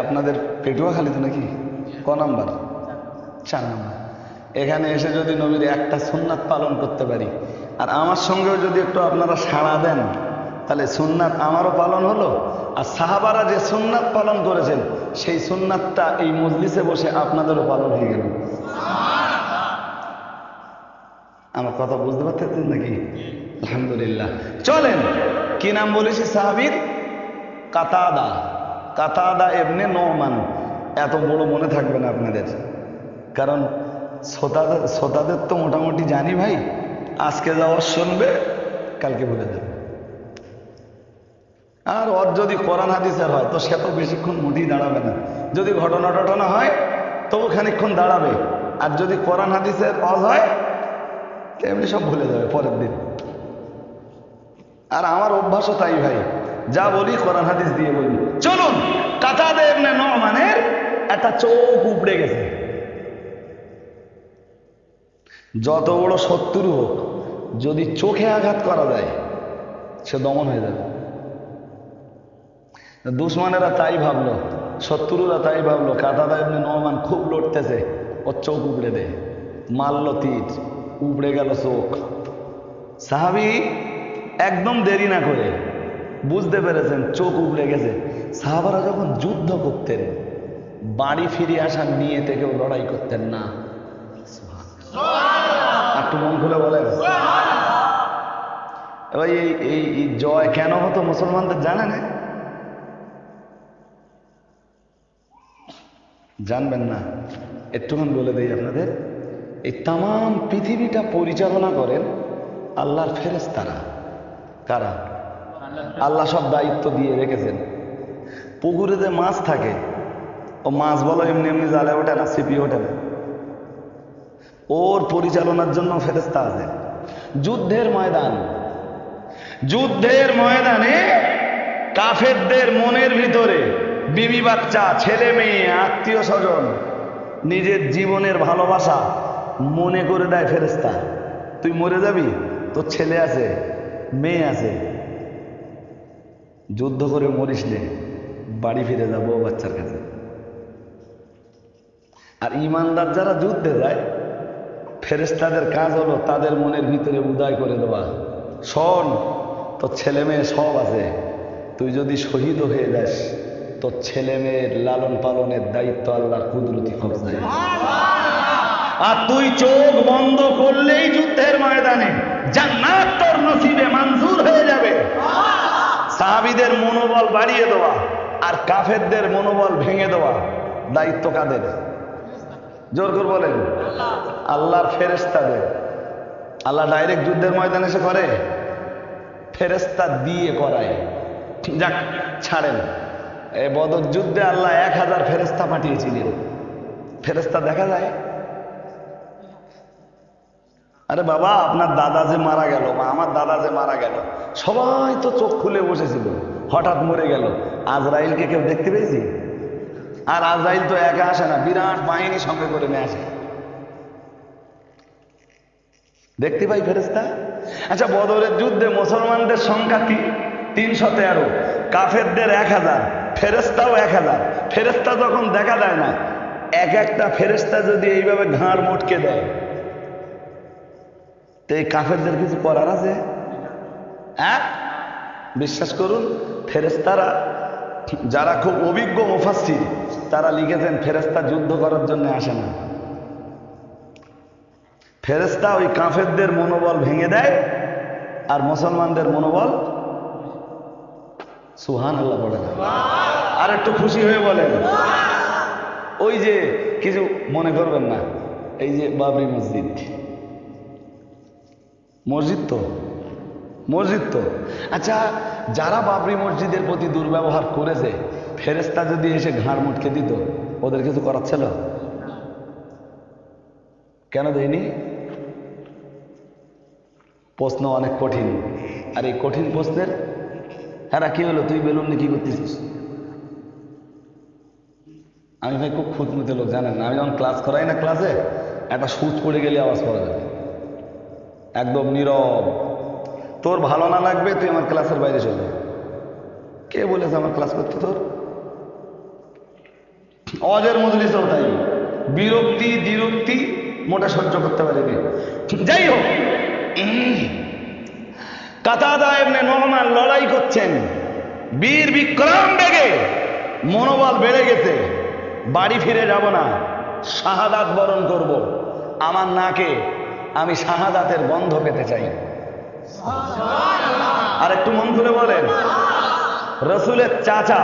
আপনাদের পেটুয়াখালীতে নাকি ক নাম্বার? 4 নাম্বার। এখানে এসে যদি নবীর একটা সুন্নাত পালন করতে পারি, আর আমার সঙ্গেও যদি একটু আপনারা সাড়া দেন, তাহলে সুন্নাত আমারও পালন হলো, আর সাহাবারা যে সুন্নাত পালন করেছেন সেই সুন্নাতটা এই মজলিসে বসে আপনাদেরও পালন হয়ে গেল। আমার কথা বুঝতে পারতেছেন নাকি? আলহামদুলিল্লাহ। চলেন, কি নাম বলেছি সাহাবীর? কাতাদা, কাতাদা ইবনে নুমান। এত বড় মনে থাকবে না আপনাদের, কারণ শ্রোতাদের তো মোটামুটি জানি ভাই, আজকে যাওয়ার শুনবে, কালকে ভুলে যাবে। আর ওর যদি কোরআন হাদিসের হয় তো সে তো বেশিক্ষণ মোটেই দাঁড়াবে না। যদি ঘটনা হয় তবু খানিকক্ষণ দাঁড়াবে, আর যদি কোরআন হাদিসের ওয়াজ হয় এমনি সব ভুলে যাবে পরের দিন। আর আমার অভ্যাসও তাই ভাই, যা বলি কোরআন হাদিস দিয়ে বলি। চলুন, কাতাদা ইবনে নুমানের একটা চোখ উপড়ে গেছে। যত বড় শত্রু হোক, যদি চোখে আঘাত করা যায় সে দমন হয়ে যাবে। দুশমনেরা তাই ভাবলো, শত্রুরা তাই ভাবলো কাতাদা ইবনে নুমান খুব লড়তেছে, ওর চোখ উপড়ে দেয়। মারলো তীর, উপড়ে গেল চোখ। সাহাবী একদম দেরি না করে বুঝতে পেরেছেন চোখ উপড়ে গেছে, সাহাবারা যখন যুদ্ধ করতেন বাড়ি ফিরে আসার নিয়েতে কেউ লড়াই করতেন না। একটু মন খুলে বলেন। এবার এই জয় কেন হতো মুসলমানদের জানেন? জানবেন না? একটুখানি বলে দেই আপনাদের। এই তাম পৃথিবীটা পরিচালনা করেন আল্লাহর ফেরেশতারা। কারা? আল্লাহ সব দায়িত্ব দিয়ে রেখেছেন। পুকুরে যে মাছ থাকে, ও মাছ বলো এমনি এমনি জালে ওঠে না, সিপি ওঠে না, ওর পরিচালনার জন্য ফেরেশতা আছে। যুদ্ধের ময়দানে কাফেরদের মনের ভিতরে বিবি বাচ্চা, ছেলে মেয়ে, আত্মীয় স্বজন, নিজের জীবনের ভালোবাসা মনে করে দেয় ফেরেশতা। তুই মরে যাবি, তোর ছেলে আছে, মেয়ে আছে, যুদ্ধ করে মরিস নে, বাড়ি ফিরে যাবো বাচ্চার কাছে। আর ইমানদার যারা যুদ্ধে যায়, ফেরেশতাদের কাজ হলো তাদের মনের ভিতরে উদয় করে দেওয়া, শোন তোর ছেলে মেয়ে সব আছে, তুই যদি শহীদ হয়ে যাস তোর ছেলে মেয়ের লালন পালনের দায়িত্ব আল্লাহর কুদরতি কবজায়। আর তুই চোখ বন্ধ করলেই যুদ্ধের ময়দানে জান্নাত তোর নসিবে মঞ্জুর হয়ে যাবে। সাহাবীদের মনোবল বাড়িয়ে দেওয়া আর কাফেরদের মনোবল ভেঙে দেওয়া দায়িত্ব কাদের? জোর করে বলেন। আল্লাহর ফেরেশতাদের। আল্লাহ ডাইরেক্ট যুদ্ধের ময়দানে এসে করে? ফেরেশতা দিয়ে করায়। যাক ছাড়েন, এই বদর যুদ্ধে আল্লাহ 1000 ফেরেশতা পাঠিয়েছিলেন। ফেরেশতা দেখা যায়? আরে বাবা, আপনার দাদা যে মারা গেল বা আমার দাদা যে মারা গেল, সবাই তো চোখ খুলে বসেছিল, হঠাৎ মরে গেল। আজরাইলকে কেউ দেখতে পেয়েছি? আর আজরাইল তো একা আসে না, বিরাট বাহিনী সঙ্গে করে নিয়ে আসে। দেখতে পাই ফেরেশতা? আচ্ছা, বদরের যুদ্ধে মুসলমানদের সংখ্যা 313, কাফেরদের 1000, ফেরেশতাও 1000। ফেরেশতা যখন দেখা দেয় না, এক একটা ফেরেশতা যদি এইভাবে ঘাড় মটকে দেয়, তো এই কাফেরদের কিছু করার আছে? হ্যাঁ, বিশ্বাস করুন, ফেরেশতারা যারা খুব অভিজ্ঞ মুফাসসির তারা লিখেছেন ফেরেশতা যুদ্ধ করার জন্য আসে না। ফেরেশতা ওই কাফেরদের মনোবল ভেঙে দেয় আর মুসলমানদের মনোবল। সুবহানাল্লাহ বলেন। আর একটু খুশি হয়ে বলেন। ওই যে কিছু মনে করবেন না, এই যে বাবরি মসজিদ তো আচ্ছা, যারা বাবরি মসজিদের প্রতি দুর্ব্যবহার করেছে, ফেরেশতা যদি এসে ঘাড় মুটকে দিত, ওদের কিছু করার ছিল? কেন দেয়নি? প্রশ্ন অনেক কঠিন। আর এই কঠিন প্রশ্নের হ্যাঁ কি হলো, তুই বেলুন নিয়ে কি করতেছিস? আমি ভাই খুব খুঁতমুতে লোক, জানেন না? আমি যখন ক্লাস করাই না, ক্লাসে একটা সুচ পড়ে গেলে আওয়াজ করা যাবে, একদম নীরব। তোর ভালো না লাগবে তুই আমার ক্লাসের বাইরে চলে যা। কে বলেছে আমার ক্লাস করতে? তোর অজের মজলিসও তাই, বিরক্তি মোটা সহ্য করতে পারিনি। যাই হোক, কাতাদা ইবনে নুমান লড়াই করছেন, বীর বিক্রম বেগে, মনোবল বেড়ে গেছে। বাড়ি ফিরে যাব না, শাহাদাত বরণ করব। আমার নাকে আমি শাহাদাতের গন্ধ পেতে চাই। আর একটু মন খুলে বলেন। রসুলের চাচা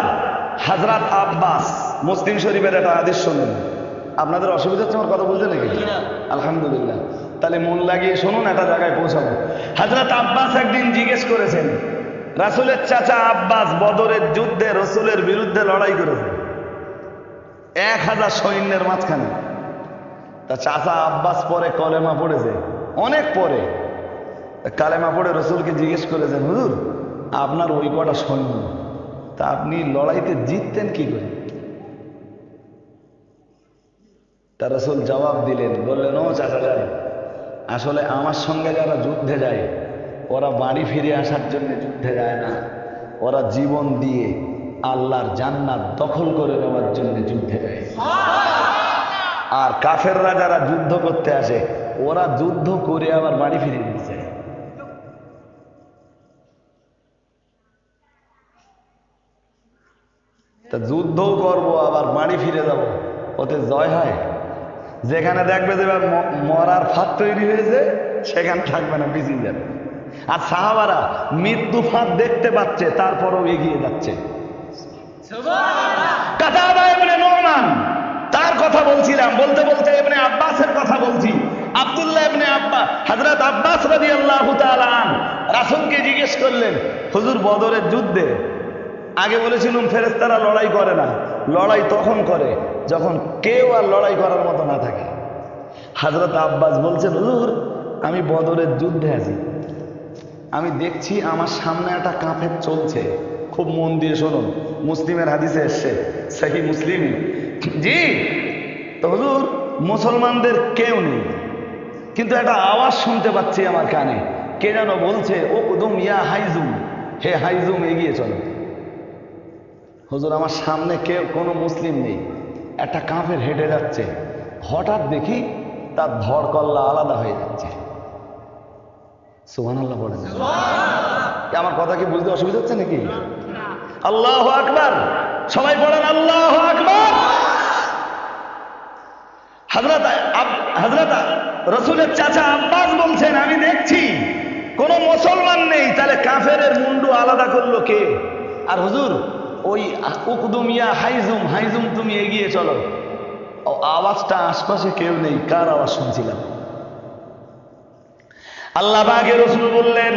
হযরত আব্বাস, মুসলিম শরীফের একটা হাদিস শুনুন। আপনাদের অসুবিধা হচ্ছে আমার কথা বলতে নাকি? আলহামদুলিল্লাহ, তাহলে মন লাগিয়ে শুনুন, একটা জায়গায় পৌঁছাবো। হযরত আব্বাস একদিন জিজ্ঞেস করেছেন, রাসূলের চাচা আব্বাস বদরের যুদ্ধে রসুলের বিরুদ্ধে লড়াই করেছে 1000 সৈন্যের মাঝখানে। তা চাচা আব্বাস পরে কলেমা পড়েছে, অনেক পরে কালেমা পড়ে রসুলকে জিজ্ঞেস করেছেন, হুজুর আপনার ওই কটা সৈন্য, তা আপনি লড়াইতে জিততেন কি করে? তা রসুল জবাব দিলেন, বললেন, ও চাচা যান, আসলে আমার সঙ্গে যারা যুদ্ধে যায় ওরা বাড়ি ফিরে আসার জন্য যুদ্ধে যায় না, ওরা জীবন দিয়ে আল্লাহর জান্নাত দখল করে নেওয়ার জন্য যুদ্ধে যায়। আর কাফেররা যারা যুদ্ধ করতে আসে, ওরা যুদ্ধ করে আবার বাড়ি ফিরে নিয়ে যায়। তা যুদ্ধও করবো আবার বাড়ি ফিরে যাব, ওতে জয় হয়? যেখানে দেখবে যে এবার মরার ফাঁদ তৈরি হয়েছে সেখানে থাকবে না, পিছিয়ে যাবে। আর সাহাবারা মৃত্যু ফাঁদ দেখতে পাচ্ছে তারপরও এগিয়ে যাচ্ছে। কাতাদা ইবনে নুমান তার কথা বলছিলাম, বলতে বলতে ইবনে আব্বাসের কথা বলছি। আব্দুল্লাহ ইবনে আব্বাস, হযরত আব্বাস রাদিয়াল্লাহু তাআলা রাসূলকে জিজ্ঞেস করলেন, হুজুর বদরের যুদ্ধে আগে বলেছিলাম ফেরেশতারা লড়াই করে না, লড়াই তখন করে যখন কেউ আর লড়াই করার মতো না থাকে। হযরত আব্বাস বলছেন, হুজুর আমি বদরের যুদ্ধে আছি, আমি দেখছি আমার সামনে একটা কাফের চলছে, খুব মন দিয়ে শুনুন, মুসলিমের হাদিসে এসছে, সহিহ মুসলিম। জি, তো হুজুর মুসলমানদের কেউ নেই, কিন্তু একটা আওয়াজ শুনতে পাচ্ছি আমার কানে, কে যেন বলছে, ও কুদুম ইয়া হাইজুম, হে হাইজুম এগিয়ে চলো। হুজুর আমার সামনে কেউ কোনো মুসলিম নেই, একটা কাফের হেঁটে যাচ্ছে, হঠাৎ দেখি তার ধড় কল্লা আলাদা হয়ে যাচ্ছে। সুবহানাল্লাহ বলেন। আমার কথা কি বুঝতে অসুবিধা হচ্ছে নাকি? আল্লাহু আকবার, সবাই বলেন আল্লাহু আকবার। হযরত রাসূলের চাচা আব্বাস বলছেন, আমি দেখছি কোনো মুসলমান নেই, তাহলে কাফেরের মুন্ডু আলাদা করলো কে? আর হুজুর ওই উকদুম ইয়া হাইজুম, হাইজুম তুমি এগিয়ে চলো, আওয়াজটা আশপাশে কেউ নেই, কার আওয়াজ শুনছিলাম? আল্লাহ পাকের রাসূল বললেন,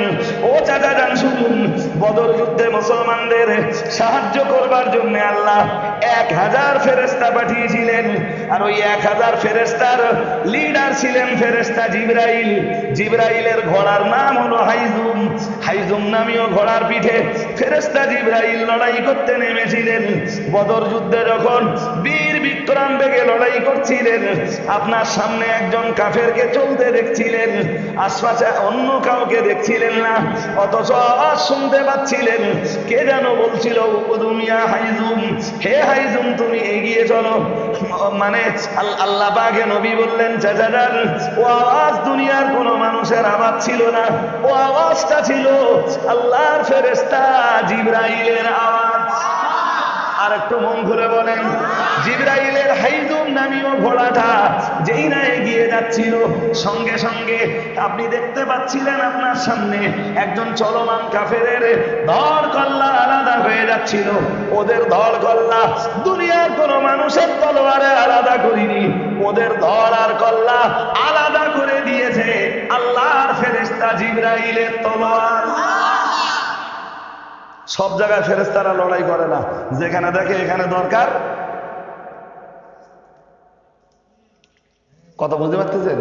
ও চাচা যান শুনুন, বদর যুদ্ধে মুসলমানদের সাহায্য করবার জন্য আল্লাহ 1000 ফেরেশতা পাঠিয়েছিলেন, আর ওই 1000 ফেরেশতার লিডার ছিলেন ফেরেশতা জিবরাইল। জিবরাইলের ঘোড়ার নাম হলো হাইজুম। হাইজুম নামীয় ঘোড়ার পিঠে ফেরেশতা জিবরাইল লড়াই করতে নেমেছিলেন। বদর যুদ্ধে যখন বীর বিক্রম বেগে লড়াই করছিলেন, আপনার সামনে একজন কাফেরকে চলতে দেখছিলেন, আশপাশে অন্য কাউকে দেখছিলেন না, অথচ আওয়াজ শুনতে পাচ্ছিলেন, কে যেন বলছিল, উকুদুম ইয়া হাইজুম, হে হাইজুম তুমি এগিয়ে চলো। মানে আল্লাহ পাকে নবী বললেন, চাচা যান, ও আওয়াজ দুনিয়ার কোনো মানুষের আওয়াজ ছিল না, ও আওয়াজটা ছিল আল্লাহর ফেরেশতা জিবরাইলের আওয়াজ। আর একটু মন খুলে বলেন, জিবরাইলের হাইজুম নামীয় ঘোড়াটা যেই না এগিয়ে যাচ্ছিল, সঙ্গে সঙ্গে আপনি দেখতে পাচ্ছিলেন আপনার সামনে একজন চলমান কাফেরের ধড় কল্লা আলাদা হয়ে যাচ্ছিল। ওদের ধড় কল্লা দুনিয়ার কোন মানুষের তলোয়ারে আলাদা করিনি, ওদের ধড় আর কল্লা আলাদা করে দিয়েছে আল্লাহর ফেরেশতা জিবরাইলের তলোয়ার। সব জায়গায় ফেরেশতারা লড়াই করে না, যেখানে দেখে এখানে দরকার। কথা বুঝতে পারতেছেন?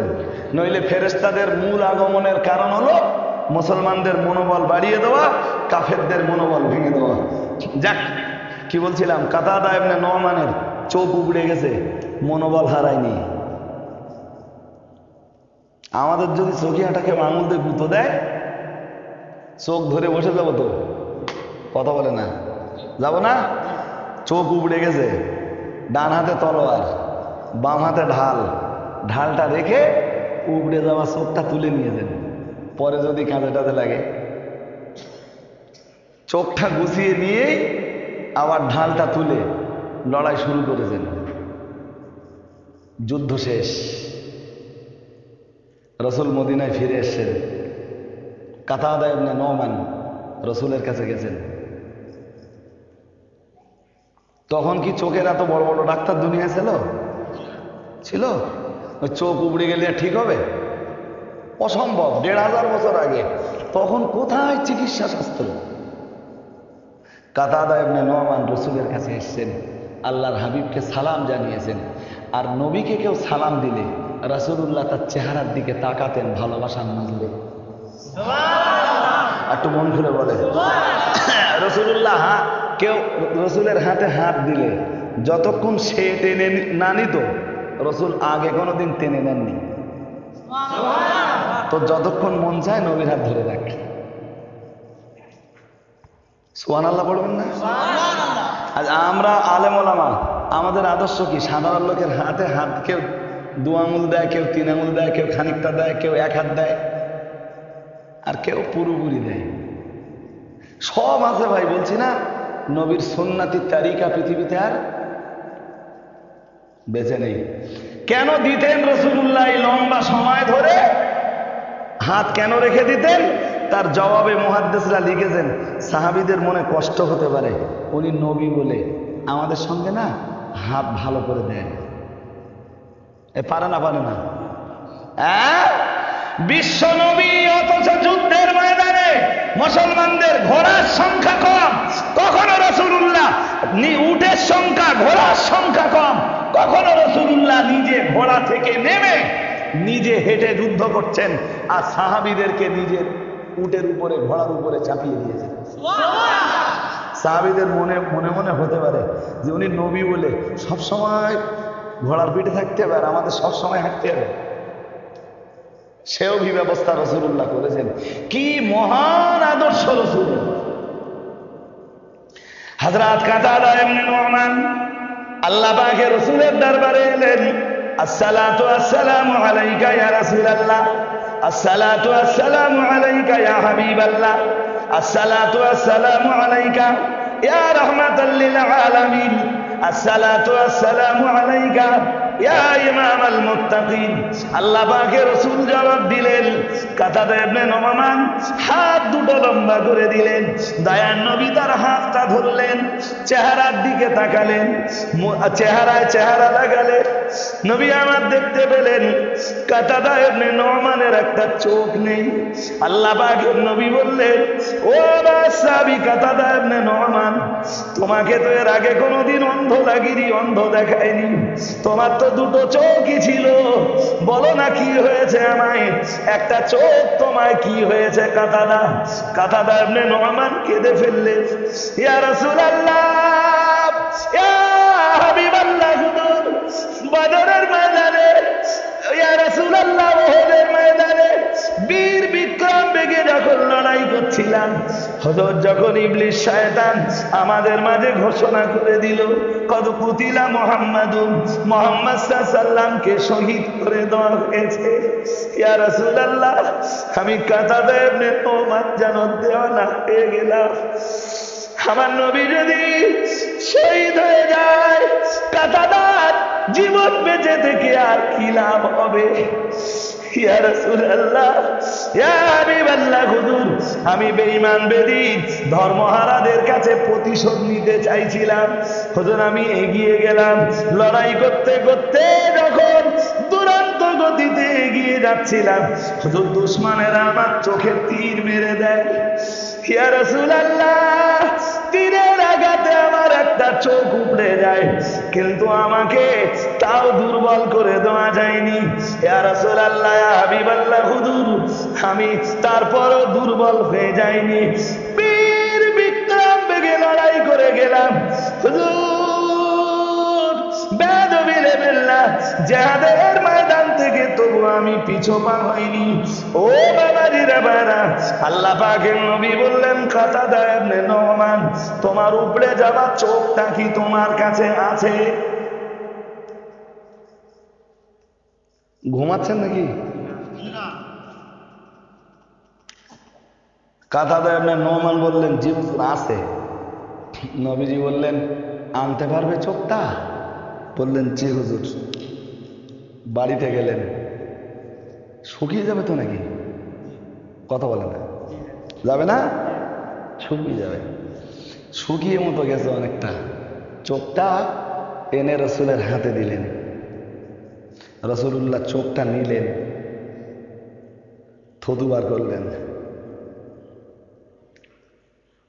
নইলে ফেরেশতাদের মূল আগমনের কারণ হলো মুসলমানদের মনোবল বাড়িয়ে দেওয়া, কাফেরদের মনোবল ভেঙে দেওয়া। যাক, কি বলছিলাম, কাতাদা ইবনে নুমানের চোখ উবড়ে গেছে, মনোবল হারায়নি। আমাদের যদি চোখিয়াটাকে আঙুল দিয়ে গুঁতো দেয়, চোখ ধরে বসে যাবো তো? কথা বলে না, যাব না? চোখ উবড়ে গেছে, ডান হাতে তলোয়ার, বাম হাতে ঢাল, ঢালটা রেখে উবড়ে যাওয়া চোখটা তুলে নিয়েছেন, পরে যদি কাঁধে টাঁধে লাগে। চোখটা গুছিয়ে নিয়েই আবার ঢালটা তুলে লড়াই শুরু করেছেন। যুদ্ধ শেষ, রাসূল মদিনায় ফিরে এসেছেন। কাতাদা ইবনে নুমান রাসূলের কাছে গেছেন। তখন কি চোখের এত বড় বড় ডাক্তার দুনিয়া ছিল? ওই চোখ উবড়ে গেলে ঠিক হবে? অসম্ভব। 1500 বছর আগে তখন কোথায় চিকিৎসা শাস্ত্র? কাতাদা ইবনে নুমান রাসূলের কাছে এসেছেন, আল্লাহর হাবিবকে সালাম জানিয়েছেন। আর নবীকে কেউ সালাম দিলে রাসূলুল্লাহ তার চেহারার দিকে তাকাতেন ভালোবাসার নজরে। একটু মন খুলে বলে রাসূলুল্লাহ, কেউ রাসূলের হাতে হাত দিলে যতক্ষণ সে টেনে না নিত, রাসূল আগে কোনোদিন টেনে নেননি। তো যতক্ষণ মন চায় নবীর হাত ধরে রাখ। সুবহানাল্লাহ পড়বেন না? আজ আমরা আলেম ওলামা, আমাদের আদর্শ কি? সাধারণ লোকের হাতে হাত, কেউ 2 আঙুল দেয়, কেউ 3 আঙুল দেয়, কেউ খানিকটা দেয়, কেউ 1 হাত দেয়, আর কেউ পুরোপুরি দেয়। সব আছে ভাই, বলছি না। নবীর সুন্নতি তারিকা পৃথিবীতে আর বেঁচে নেই। কেন দিতেন রাসূলুল্লাহ লম্বা সময় ধরে হাত কেন রেখে দিতেন? তার জবাবে মুহাদ্দিসরা লিখেছেন, সাহাবীদের মনে কষ্ট হতে পারে, উনি নবী বলে আমাদের সঙ্গে না হাত ভালো করে দেন। পারে না বিশ্ব নবী, অথচ যুদ্ধের ময়দানে মুসলমানদের ঘোড়ার সংখ্যা কম, কখনো রাসূলুল্লাহ উটের সংখ্যা ঘোড়ার সংখ্যা কম, কখনো রাসূলুল্লাহ নিজে ঘোড়া থেকে নেমে নিজে হেঁটে যুদ্ধ করছেন আর সাহাবীদেরকে নিজের উটের উপরে ঘোড়ার উপরে চাপিয়ে দিয়েছেন। সাহাবীদের মনে মনে হতে পারে যে উনি নবী বলে সব সময় ঘোড়ার পিঠে থাকতে হবে আর আমাদের সব সময় হাঁটতে হবে। সেও ব্যবস্থা রাসূলুল্লাহ করেছেন। কি মহান আদর্শ রাসূল। হযরত কাতাদা ইবনে নুমান আল্লাহ পাকের রাসূলের দরবারে এলেন, আসসালাতু আসসালামু আলাইকা ইয়া রাসূলুল্লাহ, আসসালাতু আসসালামু আলাইকা ইয়া হাবিবাল্লাহ, আসসালাতু আসসালামু আলাইকা ইয়া রাহমাতাল লিল আলামিন, আসসালাতু আসসালামু আলাইকা ইয়া ইমামাল মুত্তাকিন। আল্লাহ পাকের রাসূল জবাব দিলেন, কাতাদা ইবনে নুমান হাত দুটো লম্বা করে দিলেন, দয়ার নবী তার হাতটা ধরলেন, চেহারার দিকে তাকালেন, চেহারায় চেহারা লাগালেন। নবী আমার দেখতে পেলেন কাতাদা ইবনে নুমানের একটা চোখ নেই। আল্লাহ পাকের নবী বললেন, ও আমার সাহাবী কাতাদা ইবনে নুমান, তোমাকে তো এর আগে কোনোদিন অন্ধ লাগিনি, অন্ধ দেখায়নি, তোমার তো দুটো চোখই ছিল, বলো না কি হয়েছে আমায়, একটা চোখ তোমায় কি হয়েছে কাতাদা? কাতাদা ইবনে নুমান কেঁদে ফেললেন, ইয়া রাসূলুল্লাহ, ইয়া হাবিবাল্লাহ, হুজুর বদরের ময়দানে, ইয়া রাসূলুল্লাহ উহুদের ময়দানে বীর বিক্রম বেগে যখন লড়াই করছিলাম, হুজুর যখন ইবলিস শয়তান আমাদের মাঝে ঘোষণা করে দিল কদ কুতিলা মুহাম্মাদুন, মুহাম্মদ সাল্লাল্লাহু আলাইহি সাল্লামকে শহীদ করে দেওয়া হয়েছে, ইয়া রাসূলুল্লাহ আমি কাতাদা ইবনে নুমান যেন দেওয়ানা হয়ে গেলাম। আমার নবী যদি শহীদ হয়ে যায়, কাতাদার জীবন বেঁচে থেকে আর কি লাভ হবে? ইয়া রাসূলুল্লাহ, ইয়া হাবিবাল্লাহ, হুজুর আমি বেঈমান বেদীন ধর্মহারাদের কাছে প্রতিশোধ নিতে চাইছিলাম। হুজুর আমি এগিয়ে গেলাম, লড়াই করতে করতে যখন দুরন্ত গতিতে এগিয়ে যাচ্ছিলাম, হুজুর দুশমনেরা আমার চোখে তীর মেরে দেয়। ইয়া রাসূলুল্লাহ, তীরের আঘাতে আমার একটা চোখ উপড়ে যায়, কিন্তু আমাকে তাও দুর্বল করে দেওয়া যায়নি। ইয়া রাসূলুল্লাহ, ইয়া হাবিবাল্লাহ, হুজুর আমি তারপরও দুর্বল হয়ে যাইনি, বীর বিক্রম বেগে লড়াই করে গেলাম। হুজুর বেদবিলে বিল্লাহ জিহাদের ময়দান থেকে তবু আমি পিছু পা হইনি। ও বাবাজিরা বাবা, আল্লাহ পাকের নবী বললেন, কাতাদা ইবনে নুমান তোমার উপরে যাওয়া চোখটা কি তোমার কাছে আছে? ঘুমাচ্ছেন নাকি? কাতাদা ইবনে নুমান বললেন, জি হুজুর আছে। নবীজি বললেন, আনতে পারবে চোখটা? বললেন, জি হুজুর। বাড়িতে গেলেন, শুকিয়ে যাবে তো নাকি? কথা বলে না, যাবে না? শুকিয়ে যাবে, শুকিয়ে মতো গেছে অনেকটা। চোখটা এনে রসুলের হাতে দিলেন, রাসূলুল্লাহ চোখটা নিলেন, থুতু বার করলেন,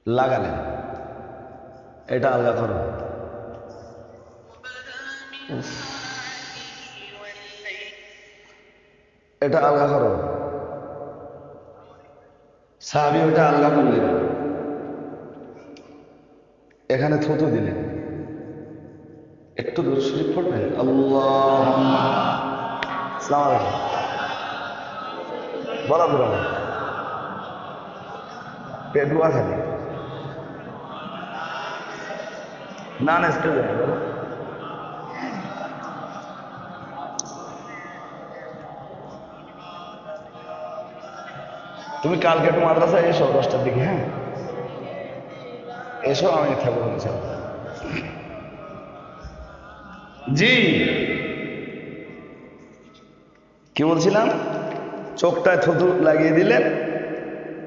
লাগালেন, এটা আলগা করো। এটা আলগা করো। সাহাবী ওটা আলগা করলেন, এখানে থুতু দিলেন। একটু দরুদ শরীফ পড়বেন? আল্লাহুম্মা আসসালামু আলাইকুম বরাবর পেটুয়া খালি না নেস্টে যায়। তুমি কালকে একটু মাদ্রাসায় এসো 10টার দিকে। হ্যাঁ, এসো আমি থাকবো ইনশাআল্লাহ। জি কি বলছিলাম, চোখটায় থুতু লাগিয়ে দিলেন,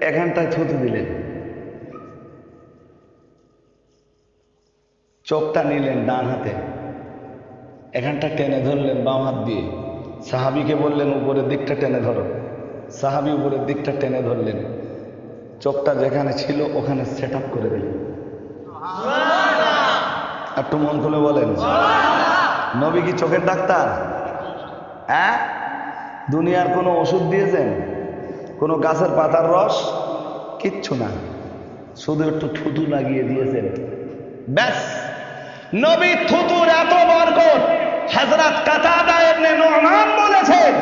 এখানটায় থুতু দিলেন, চোখটা নিলেন ডান হাতে, এখানটা টেনে ধরলেন বাম হাত দিয়ে, সাহাবীকে বললেন উপরের দিকটা টেনে ধরো, সাহাবী উপরের দিকটা টেনে ধরলেন, চোখটা যেখানে ছিল ওখানে সেট আপ করে দিলেন। একটু মন খুলে বলেন, নবী কি চোখের ডাক্তার? হ্যাঁ, দুনিয়ার কোনো ওষুধ দিয়েছেন? কোনো গাছের পাতার রস? কিচ্ছু না, শুধু একটু থুতু লাগিয়ে দিয়েছেন, ব্যাস। নবী থুতুর এত বরকত, হযরত কাতাদা ইবনে নুমান বলেছেন,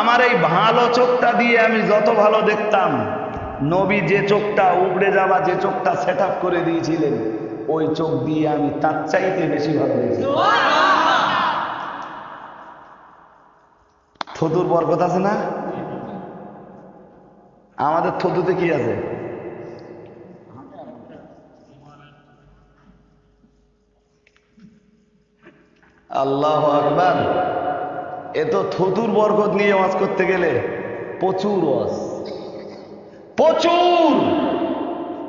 আমার এই ভালো চোখটা দিয়ে আমি যত ভালো দেখতাম, নবী যে চোখটা উপড়ে যাওয়া, যে চোখটা সেট আপ করে দিয়েছিলেন, ওই চোখ দিয়ে আমি তার চাইতে বেশি ভালো দেখি। থুতুর বরকত আছে না? আমাদের থুতুতে কি আছে? আল্লাহু আকবার। এ তো থুতুর বরকত নিয়ে ওয়াজ করতে গেলে প্রচুর ওয়াজ, প্রচুর।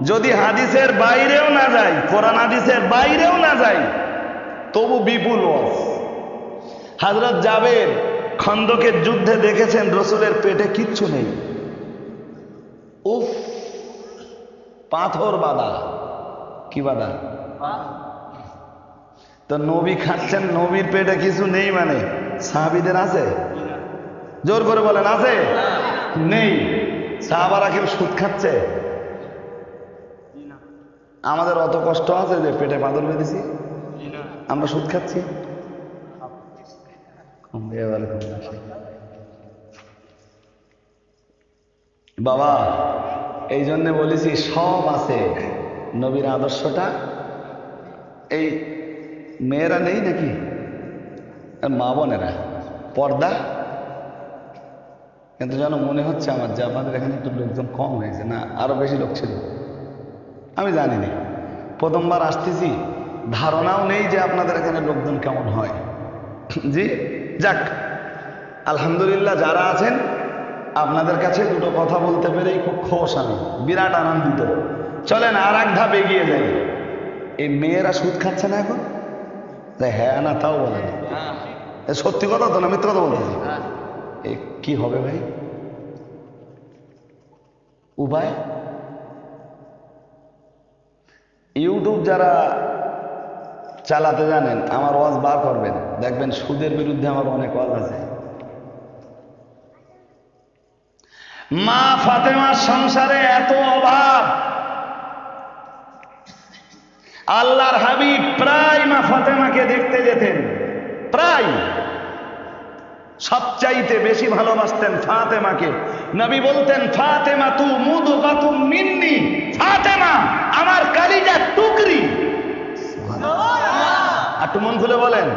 যদি হাদিসের বাইরেও না যাই, কোরআন হাদিসের বাইরেও না যাই, তবু বিপুল ওয়াজ। হযরত জাবের খন্দকের যুদ্ধে দেখেছেন রসুলের পেটে কিচ্ছু নেই, উফ, পাথর বাঁধা। কি বাঁধা? তো নবী খাচ্ছেন, নবীর পেটে কিছু নেই, মানে সাহাবীদের আছে? জোর করে বলেন, আছে? নেই। সাহাবারা কেউ সুদ খাচ্ছে? আমাদের অত কষ্ট আছে যে পেটে বাঁধন বেঁধেছি, আমরা সুদ খাচ্ছি? বাবা, এই জন্য বলেছি সব আছে নবীর আদর্শটা। এই মেয়েরা নেই নাকি, মা বোনেরা পর্দা? কিন্তু যেন মনে হচ্ছে আমার যে আপনাদের এখানে একটু লোকজন কম হয়েছে, না আরো বেশি লোক ছিল, আমি জানি না, প্রথমবার আসতেছি, ধারণাও নেই যে আপনাদের এখানে লোকজন কেমন হয়। জি যাক, আলহামদুলিল্লাহ, যারা আছেন আপনাদের কাছে দুটো কথা বলতে পেরেই খুব খুশ, আমি বিরাট আনন্দিত। চলেন আর এক ধাপ এগিয়ে যাই। এই মেয়েরা সুদ খাচ্ছে না এখন? হ্যাঁ না তাও বলে না, সত্যি কথা তো না, মিথ্যা কথা বলতেছি? কি হবে ভাই উপায়? ইউটিউব যারা চালাতে জানেন, আমার ওয়াজ বার করবেন, দেখবেন সুদের বিরুদ্ধে আমার অনেক ওয়াজ আছে। মা ফাতেমার সংসারে এত অভাব, আল্লাহর হাবিব প্রায় মা ফাতেমাকে দেখতে যেতেন, প্রায়। সবচাইতে বেশি ভালোবাসতেন ফাতেমাকে। নবী বলতেন, ফাতেমা তু মুদগাতুম মিন্নি, ফাতেমা আমার কলিজার টুকরি। একটু মন খুলে বলেন,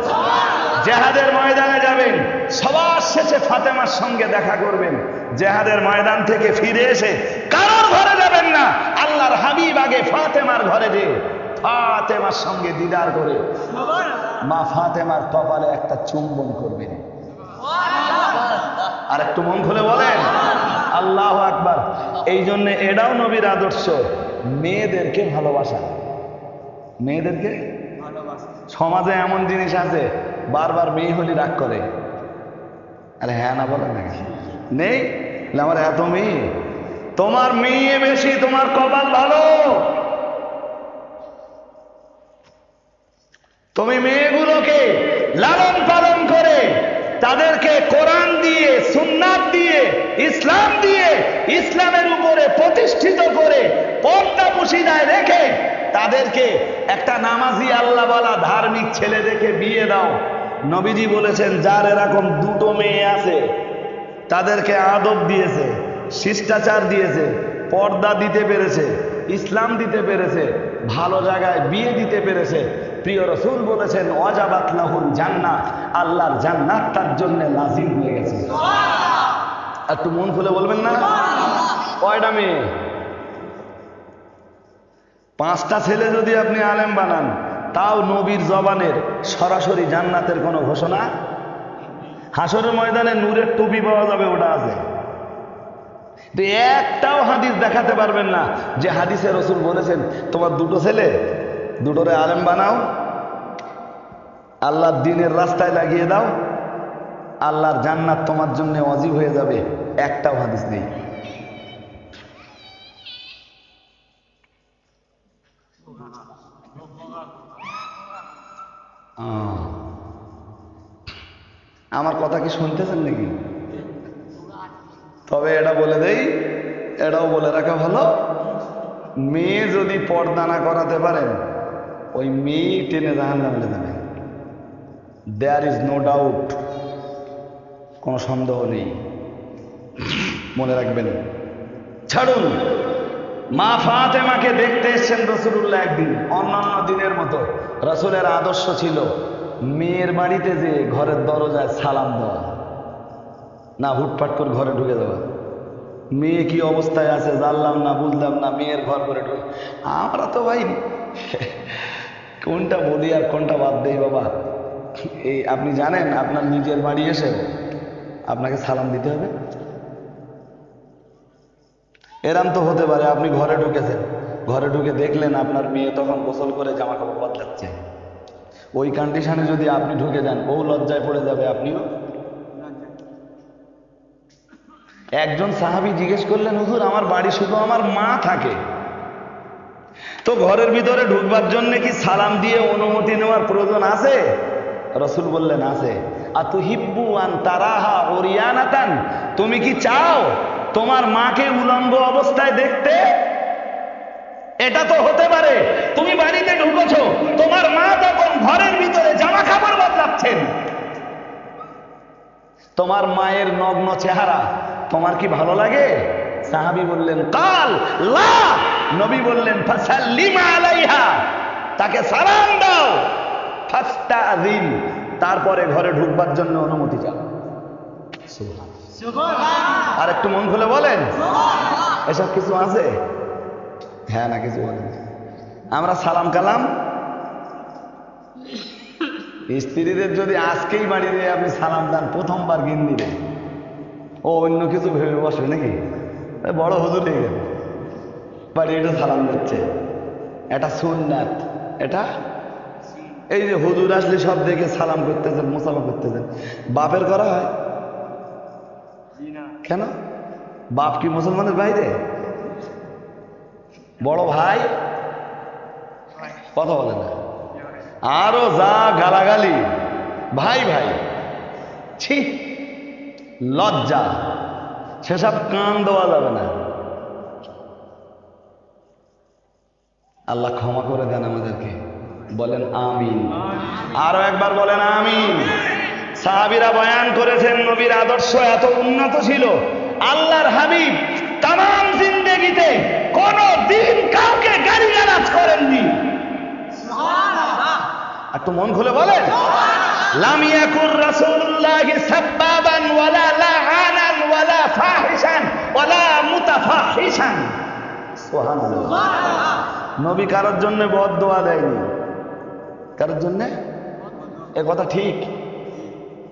জেহাদের ময়দানে যাবেন, সবার শেষে ফাতেমার সঙ্গে দেখা করবেন। জেহাদের ময়দান থেকে ফিরে এসে কারোর ঘরে যাবেন না, আল্লাহর হাবিব আগে ফাতেমার ঘরে যে ফাতেমার সঙ্গে দিদার করে মা ফাতেমার কপালে একটা চুম্বন করবেন। আর একটু মন খুলে বলেন আল্লাহু আকবার। এই জন্য এটাও নবীর আদর্শ, মেয়েদেরকে ভালোবাসা। মেয়েদেরকে সমাজে এমন জিনিস আছে, বারবার মেয়ে হলি রাগ করে, আরে হ্যাঁ না বলেন না, নেই? আমার এত মেয়ে, তোমার মেয়ে বেশি, তোমার কপাল ভালো। তুমি মেয়েগুলোকে লালন পালন করে, তাদেরকে কোরআন দিয়ে, সুন্নাত দিয়ে, ইসলাম দিয়ে, ইসলামের উপরে প্রতিষ্ঠিত করে, পর্দা পুশিদায় রেখে, তাদেরকে একটা নামাজি আল্লাহওয়ালা ধার্মিক ছেলে দেখে বিয়ে দাও। নবীজি বলেছেন, যার এরকম দুটো মেয়ে আছে, তাদেরকে আদব দিয়েছে, শিষ্টাচার দিয়েছে, পর্দা দিতে পেরেছে, ইসলাম দিতে পেরেছে, ভালো জায়গায় বিয়ে দিতে পেরেছে, প্রিয় রাসূল বলেছেন, ওয়াজাবাত লাহুল জান্নাহ, আল্লাহর জান্নাত তার জন্য লাজিম হয়ে গেছে। একটু মন খুলে বলবেন না? কয়টা মেয়ে? 5টা ছেলে যদি আপনি আলেম বানান, তাও নবীর জবানের সরাসরি জান্নাতের কোনো ঘোষণা। হাসরের ময়দানে নূরের টুপি পাওয়া যাবে, ওটা আছে। একটাও হাদিস দেখাতে পারবেন না যে হাদিসে রাসূল বলেছেন তোমার 2টো ছেলে, 2টোরে আলেম বানাও, আল্লাহর দ্বীনের রাস্তায় লাগিয়ে দাও, আল্লাহর জান্নাত তোমার জন্য ওয়াজিব হয়ে যাবে। একটাও হাদিস নেই। আমার কথা কি শুনতেছেন নাকি? তবে এটা বলে দেই, এটাও বলে রাখা ভালো, মেয়ে যদি পর্দা না করাতে পারেন, ওই মেয়ে টেনে জাহান্নামে যাবে। দেয়ার ইজ নো ডাউট, কোনো সন্দেহ নেই, মনে রাখবেন। ছাড়ুন, মা ফাতেমাকে দেখতে এসেছেন রাসূলুল্লাহ একদিন। অন্যান্য দিনের মতো রাসূলের আদর্শ ছিল মেয়ের বাড়িতে যে ঘরের দরজায় সালাম দেওয়া, না হুটপাট করে ঘরে ঢুকে যাওয়া। মেয়ে কি অবস্থায় আছে জানলাম না, বুঝলাম না, মেয়ের ঘর করে ঢুকে। আমরা তো ভাই কোনটা বলি আর কোনটা বাদ দেই বাবা। এই আপনি জানেন আপনার নিজের বাড়ি এসে আপনাকে সালাম দিতে হবে? এরম তো হতে পারে আপনি ঘরে ঢুকেছেন, ঘরে ঢুকে দেখলেন আপনার মেয়ে তখন গোসল করে জামা কাপড় বদলাচ্ছে। ওই কন্ডিশনে যদি আপনি ঢুকে যান, ও লজ্জায় পড়ে যাবে, আপনিও। একজন সাহাবী জিজ্ঞেস করলেন, হুজুর আমার বাড়ি শুধু আমার মা থাকে, তো ঘরের ভিতরে ঢুকবার জন্য কি সালাম দিয়ে অনুমতি নেওয়ার প্রয়োজন আছে? রাসূল বললেন আছে। আতুহিব্বু আন তারাহা ওরিয়ানাতান, তুমি কি চাও তোমার মাকে উলঙ্গ অবস্থায় দেখতে? এটা তো হতে পারে তুমি বাড়িতে ঢুকেছো, তোমার মা তখন ঘরের ভিতরে জামা কাপড় বদলাচ্ছেন, তোমার মায়ের নগ্ন চেহারা তোমার কি ভালো লাগে? সাহাবী বললেন কাল লা, নবী বললেন ফাসাল্লিম আলাইহা, তাকে সালাম দাও, ফাস্তাযিন, তারপরে ঘরে ঢুকবার জন্য অনুমতি চাও। সুবহানাল্লাহ। আর একটু মন খুলে বলেন সুবহানাল্লাহ। এসব কিছু আছে? হ্যাঁ না কিছু বলেন। আমরা সালাম কালাম, স্ত্রীদের যদি আজকেই বাড়ি দিয়ে আপনি সালাম দেন, প্রথমবার গিন্নি দেন, ও অন্য কিছু ভেবে বসবে নাকি? বড় হুজুর হয়ে গেল, বাড়ি এটা সালাম দিচ্ছে, এটা সুন্নাত। এটা এই যে হুজুর আসলে সব দেখে সালাম করতেছেন, মুসাফা করতেছেন, বাপের করা হয় কেন? বাপ কি মুসলমানের বাইরে? বড় ভাই কথা বলে না, আরো যা গালাগালি, ভাই ভাই, ছি লজ্জা, সেসব কান দেওয়া যাবে না। আল্লাহ ক্ষমা করে দেন আমাদেরকে, বলেন আমিন। আরো একবার বলেন আমিন। সাহাবীরা বয়ান করেছেন নবীর আদর্শ এত উন্নত ছিল, আল্লাহর হাবিব তামাম জিন্দেগিতে কোন দিন কাউকে গালিগালাজ করেননি। সুবহানাল্লাহ। একটু মন খুলে বলেন লাম ইয়াকুর রাসূলুল্লাহি সাব্বাবান ওয়ালা লাআনান ওয়ালা ফাহিশান ওয়ালা মুতাফাহিশান। সুবহানাল্লাহ। সুবহানাল্লাহ। নবী কারোর জন্য বদদোয়া দেয়নি, কারোর জন্য, এ কথা ঠিক?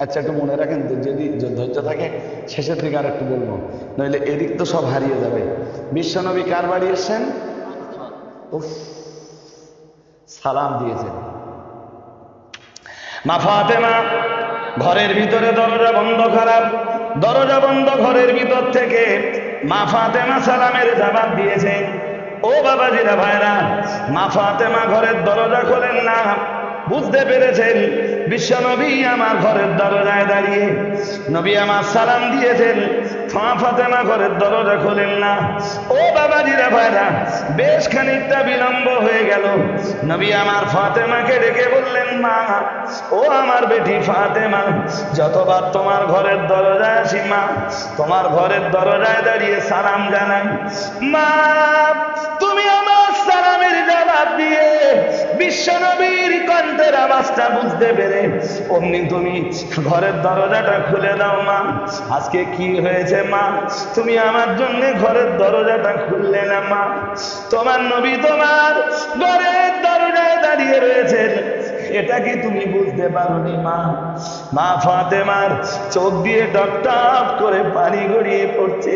আচ্ছা একটু মনে রাখেন, যদি ধৈর্য থাকে শেষের দিকে আর একটু বলবো, নইলে এদিক তো সব হারিয়ে যাবে। বিশ্বনবী কার বাড়ি এসেছেন? সালাম দিয়েছেন। মা ফাতেমা ঘরের ভিতরে দরজা বন্ধ করা, দরজা বন্ধ ঘরের ভিতর থেকে মা ফাতেমা সালামের জবাব দিয়েছে। ও বাবাজিরা ভাইরা, মা ফাতেমা ঘরের দরজা খোলেন না, বুঝতে পেরেছেন বিশ্বনবী আমার ঘরের দরজায় দাঁড়িয়ে, নবী আমার সালাম দিয়েছেন, মা ফাতেমা ঘরের দরজা খোলেন না। ও বাবাজিরা ভাইরা, বেশ খানিকটা বিলম্ব হয়ে গেল। নবী আমার ফাতেমাকে ডেকে বললেন, মা, ও আমার বেটি ফাতেমা, যতবার তোমার ঘরের দরজায় আসি মা, তোমার ঘরের দরজায় দাঁড়িয়ে সালাম জানাই, মা তুমি আমার সালামের জবাব দিয়ে বিশ্বনবীর কণ্ঠের আওয়াজটা বুঝতে পেরে অমনি তুমি ঘরের দরজাটা খুলে দাও মা। আজকে কি হয়েছে মা, তুমি আমার জন্য ঘরের দরজাটা খুললে না মা? তোমার নবী তোমার ঘরের দরজায় দাঁড়িয়ে রয়েছেন, এটা কি তুমি বুঝতে পারোনি মা? মা ফাতেমার চোখ দিয়ে টপ টপ করে পানি গড়িয়ে পড়ছে।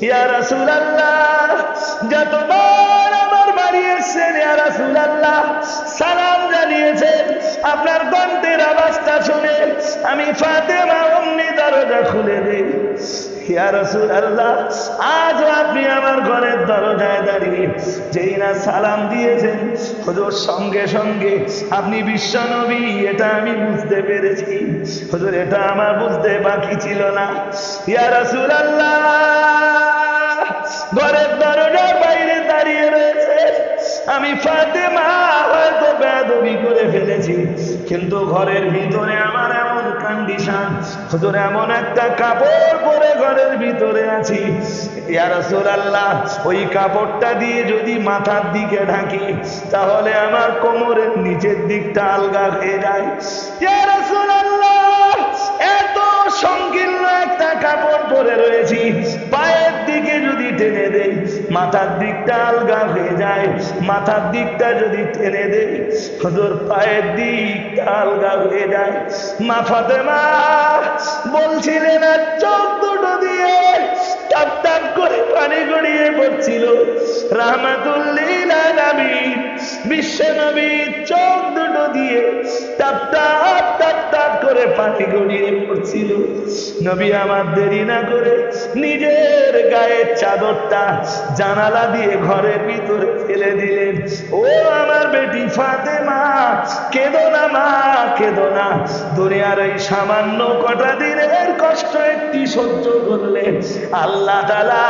ইয়া রাসূলুল্লাহ, যতবার আমার বাড়ি এসেছেন ইয়া রাসূলুল্লাহ, সালাম জানিয়েছেন, আপনার কণ্ঠের আওয়াজটা শুনে আমি ফাতেমা অমনি দরজা খুলে দেই। ইয়া রাসূলুল্লাহ, আজও আপনি আমার ঘরের দরজায় দাঁড়িয়ে যেই না সালাম দিয়েছেন হুজুর, সঙ্গে সঙ্গে আপনি বিশ্ব নবী এটা আমি বুঝতে পেরেছি হুজুর, এটা আমার বুঝতে বাকি ছিল না। ইয়া রাসূলুল্লাহ, ঘরের দরজার বাইরে দাঁড়িয়ে রয়েছে, আমি ফাতেমা হয়তো বেয়াদবি করে ফেলেছি, কিন্তু ঘরের ভিতরে আমার এমন কন্ডিশন হুজুর, এমন একটা কাপড় পরে ঘরের ভিতরে আছি। ইয়া রাসূলুল্লাহ, ওই কাপড়টা দিয়ে যদি মাথার দিকে ঢাকি তাহলে আমার কোমরের নিচের দিকটা আলগা হয়ে যায়। ইয়া রাসূলুল্লাহ, এত সংকীর্ণ একটা কাপড় পরে রয়েছি, পায়ের দিকে যদি টেনে দেই মাথার দিকটা আলগা হয়ে যায়, মাথার দিকটা যদি টেনে দেই হুজুর পায়ের দিকটা আলগা হয়ে যায়। মা ফাতেমা বলছিলেন আর চোখ দুটো দিয়ে টাপ টাপ করে পানি গড়িয়ে পড়ছিল। রাহমাতুল লিল আলামিন বিশ্ব নবী চোখ দুটো দিয়ে টাপ টাপ টাপ টাপ করে পানি গড়িয়ে পড়ছিল। নবী আমার দেরি না করে নিজের গায়ের চাদরটা জানালা দিয়ে ঘরের ভিতরে ফেলে দিলেন। ও আমার বেটি ফাতেমা, কেঁদো না মা, কেঁদো না। দুনিয়ার এই সামান্য কটা দিনের কষ্ট একটি সহ্য করলে আল্লাহ তাআলা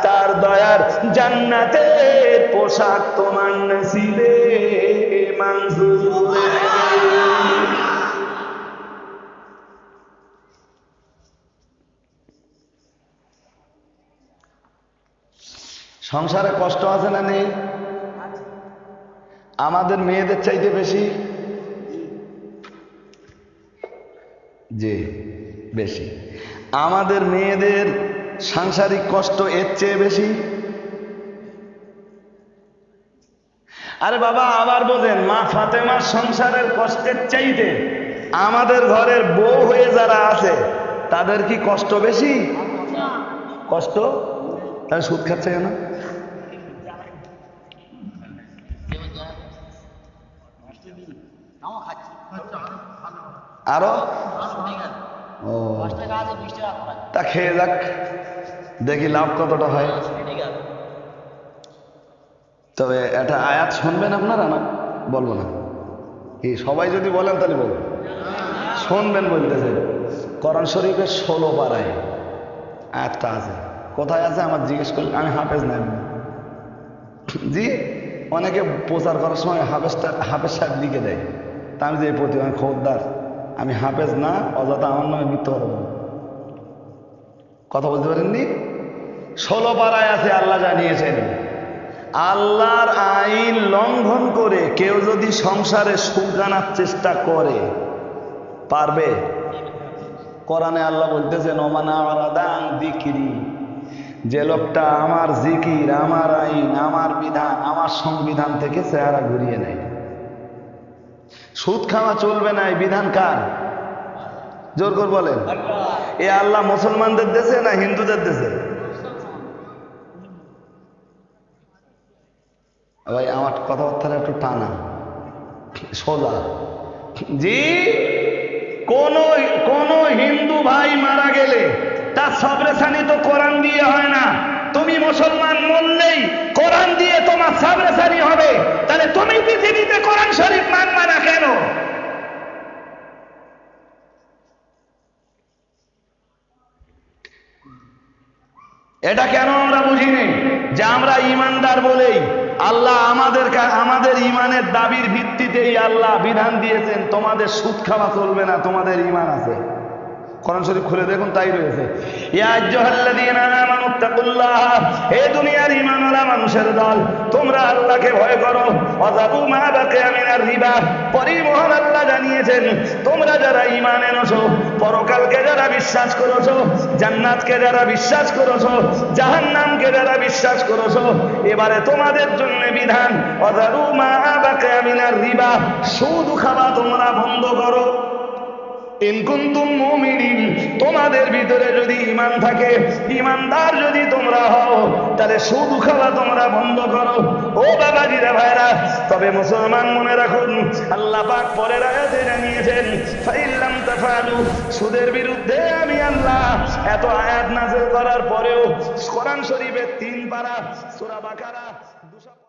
তার দয়ার জান্নাতের পোশাক তোমার নসিবে মঞ্জুর করে নেবেন। সংসারে কষ্ট আছে না নেই? আমাদের মেয়েদের চাইতে বেশি, যে বেশি আমাদের মেয়েদের সাংসারিক কষ্ট এর চেয়ে বেশি। আরে বাবা, আবার বোঝেন, মা ফাতেমার সংসারের কষ্টের চাইতে আমাদের ঘরের বউ হয়ে যারা আছে তাদের কি কষ্ট বেশি? কষ্ট তাহলে সুদ খাচ্ছে কেন? আরো ও তা খেয়ে যাক, দেখি লাভ কতটা হয়। তবে একটা আয়াত শুনবেন আপনারা? না বলবো না, এই সবাই যদি বলেন তাহলে বলবো। শুনবেন বলতেছে, কোরআন শরীফের 16 পারায় আয়াতটা আছে। কোথায় আছে আমার জিজ্ঞেস করলে আমি হাফেজ নাই। জি, অনেকে প্রচার করার সময় হাফেজ সাহেব লিখে দেয়, তা আমি যে প্রতি খবরদার, আমি হাফেজ না, অযথা আমার নামে মিথ্যা করবো। কথা বলতে পারেননি? 16 পারায় আছে, আল্লাহ জানিয়েছেন আল্লাহর আইন লঙ্ঘন করে কেউ যদি সংসারে সুখ আনার চেষ্টা করে পারবে? কোরআনে আল্লাহ বলতেছেন ওমানা আরাদান যিকরি, যে লোকটা আমার জিকির, আমার আইন, আমার বিধান, আমার সংবিধান থেকে চেহারা ঘুরিয়ে নেয়। সুদ খাওয়া চলবে না, এই বিধান কার? জোর করে বলেন। এ আল্লাহ মুসলমানদের দেশে না হিন্দুদের দেশে? ভাই আমার কথাবার্তা একটু টানা সোজা। জি, কোন হিন্দু ভাই মারা গেলে তার সবরেসানি তো কোরআন দিয়ে হয় না। তুমি মুসলমান মরলেই কোরআন দিয়ে তোমার সবরেসানি হবে, তাহলে তুমি পৃথিবীতে কোরআন শরীফ মানবা না কেন? এটা কেন আমরা বুঝিনি যে আমরা ইমানদার বলেই আল্লাহ আমাদের ইমানের দাবির ভিত্তিতেই আল্লাহ বিধান দিয়েছেন তোমাদের সুদ খাওয়া চলবে না, তোমাদের ইমান আছে। কোরআন শরীফ খুলে দেখুন, তাই রয়েছে। ইয়া আইয়ুহাল্লাযীনা আমানুত্তাকুল্লাহ, হে দুনিয়ার ঈমানওয়ালা মানুষের দল, তোমরা আল্লাহকে ভয় করো। ওয়াযারু মা বাকিয়া মিনার রিবা, পরিমহান আল্লাহ জানিয়েছেন, তোমরা যারা ঈমান এনেছো, পরকালকে যারা বিশ্বাস করেছো, জান্নাতকে যারা বিশ্বাস করেছো, জাহান্নামকে যারা বিশ্বাস করেছো, এবারে তোমাদের জন্য বিধান ওয়াযারু মা বাকিয়া মিনার রিবা, সুদ খাওয়া তোমরা বন্ধ করো। ইন কুনতুম মুমিনিন, তোমাদের ভিতরে যদি ঈমান থাকে, ঈমানদার যদি তোমরা হও, তাহলে সুদ খাওয়া তোমরা বন্ধ করো। ও বাবাজিরা ভাইরা, তবে মুসলমান মনে রাখুন, আল্লাহ পাক পরের আয়াতে জানিয়েছেন, ফাইল্লাম তাফআলু, সুদের বিরুদ্ধে আমি আল্লাহ এত আয়াত নাযিল করার পরেও কোরআন শরীফের 3 পারা সূরা বাকারা 200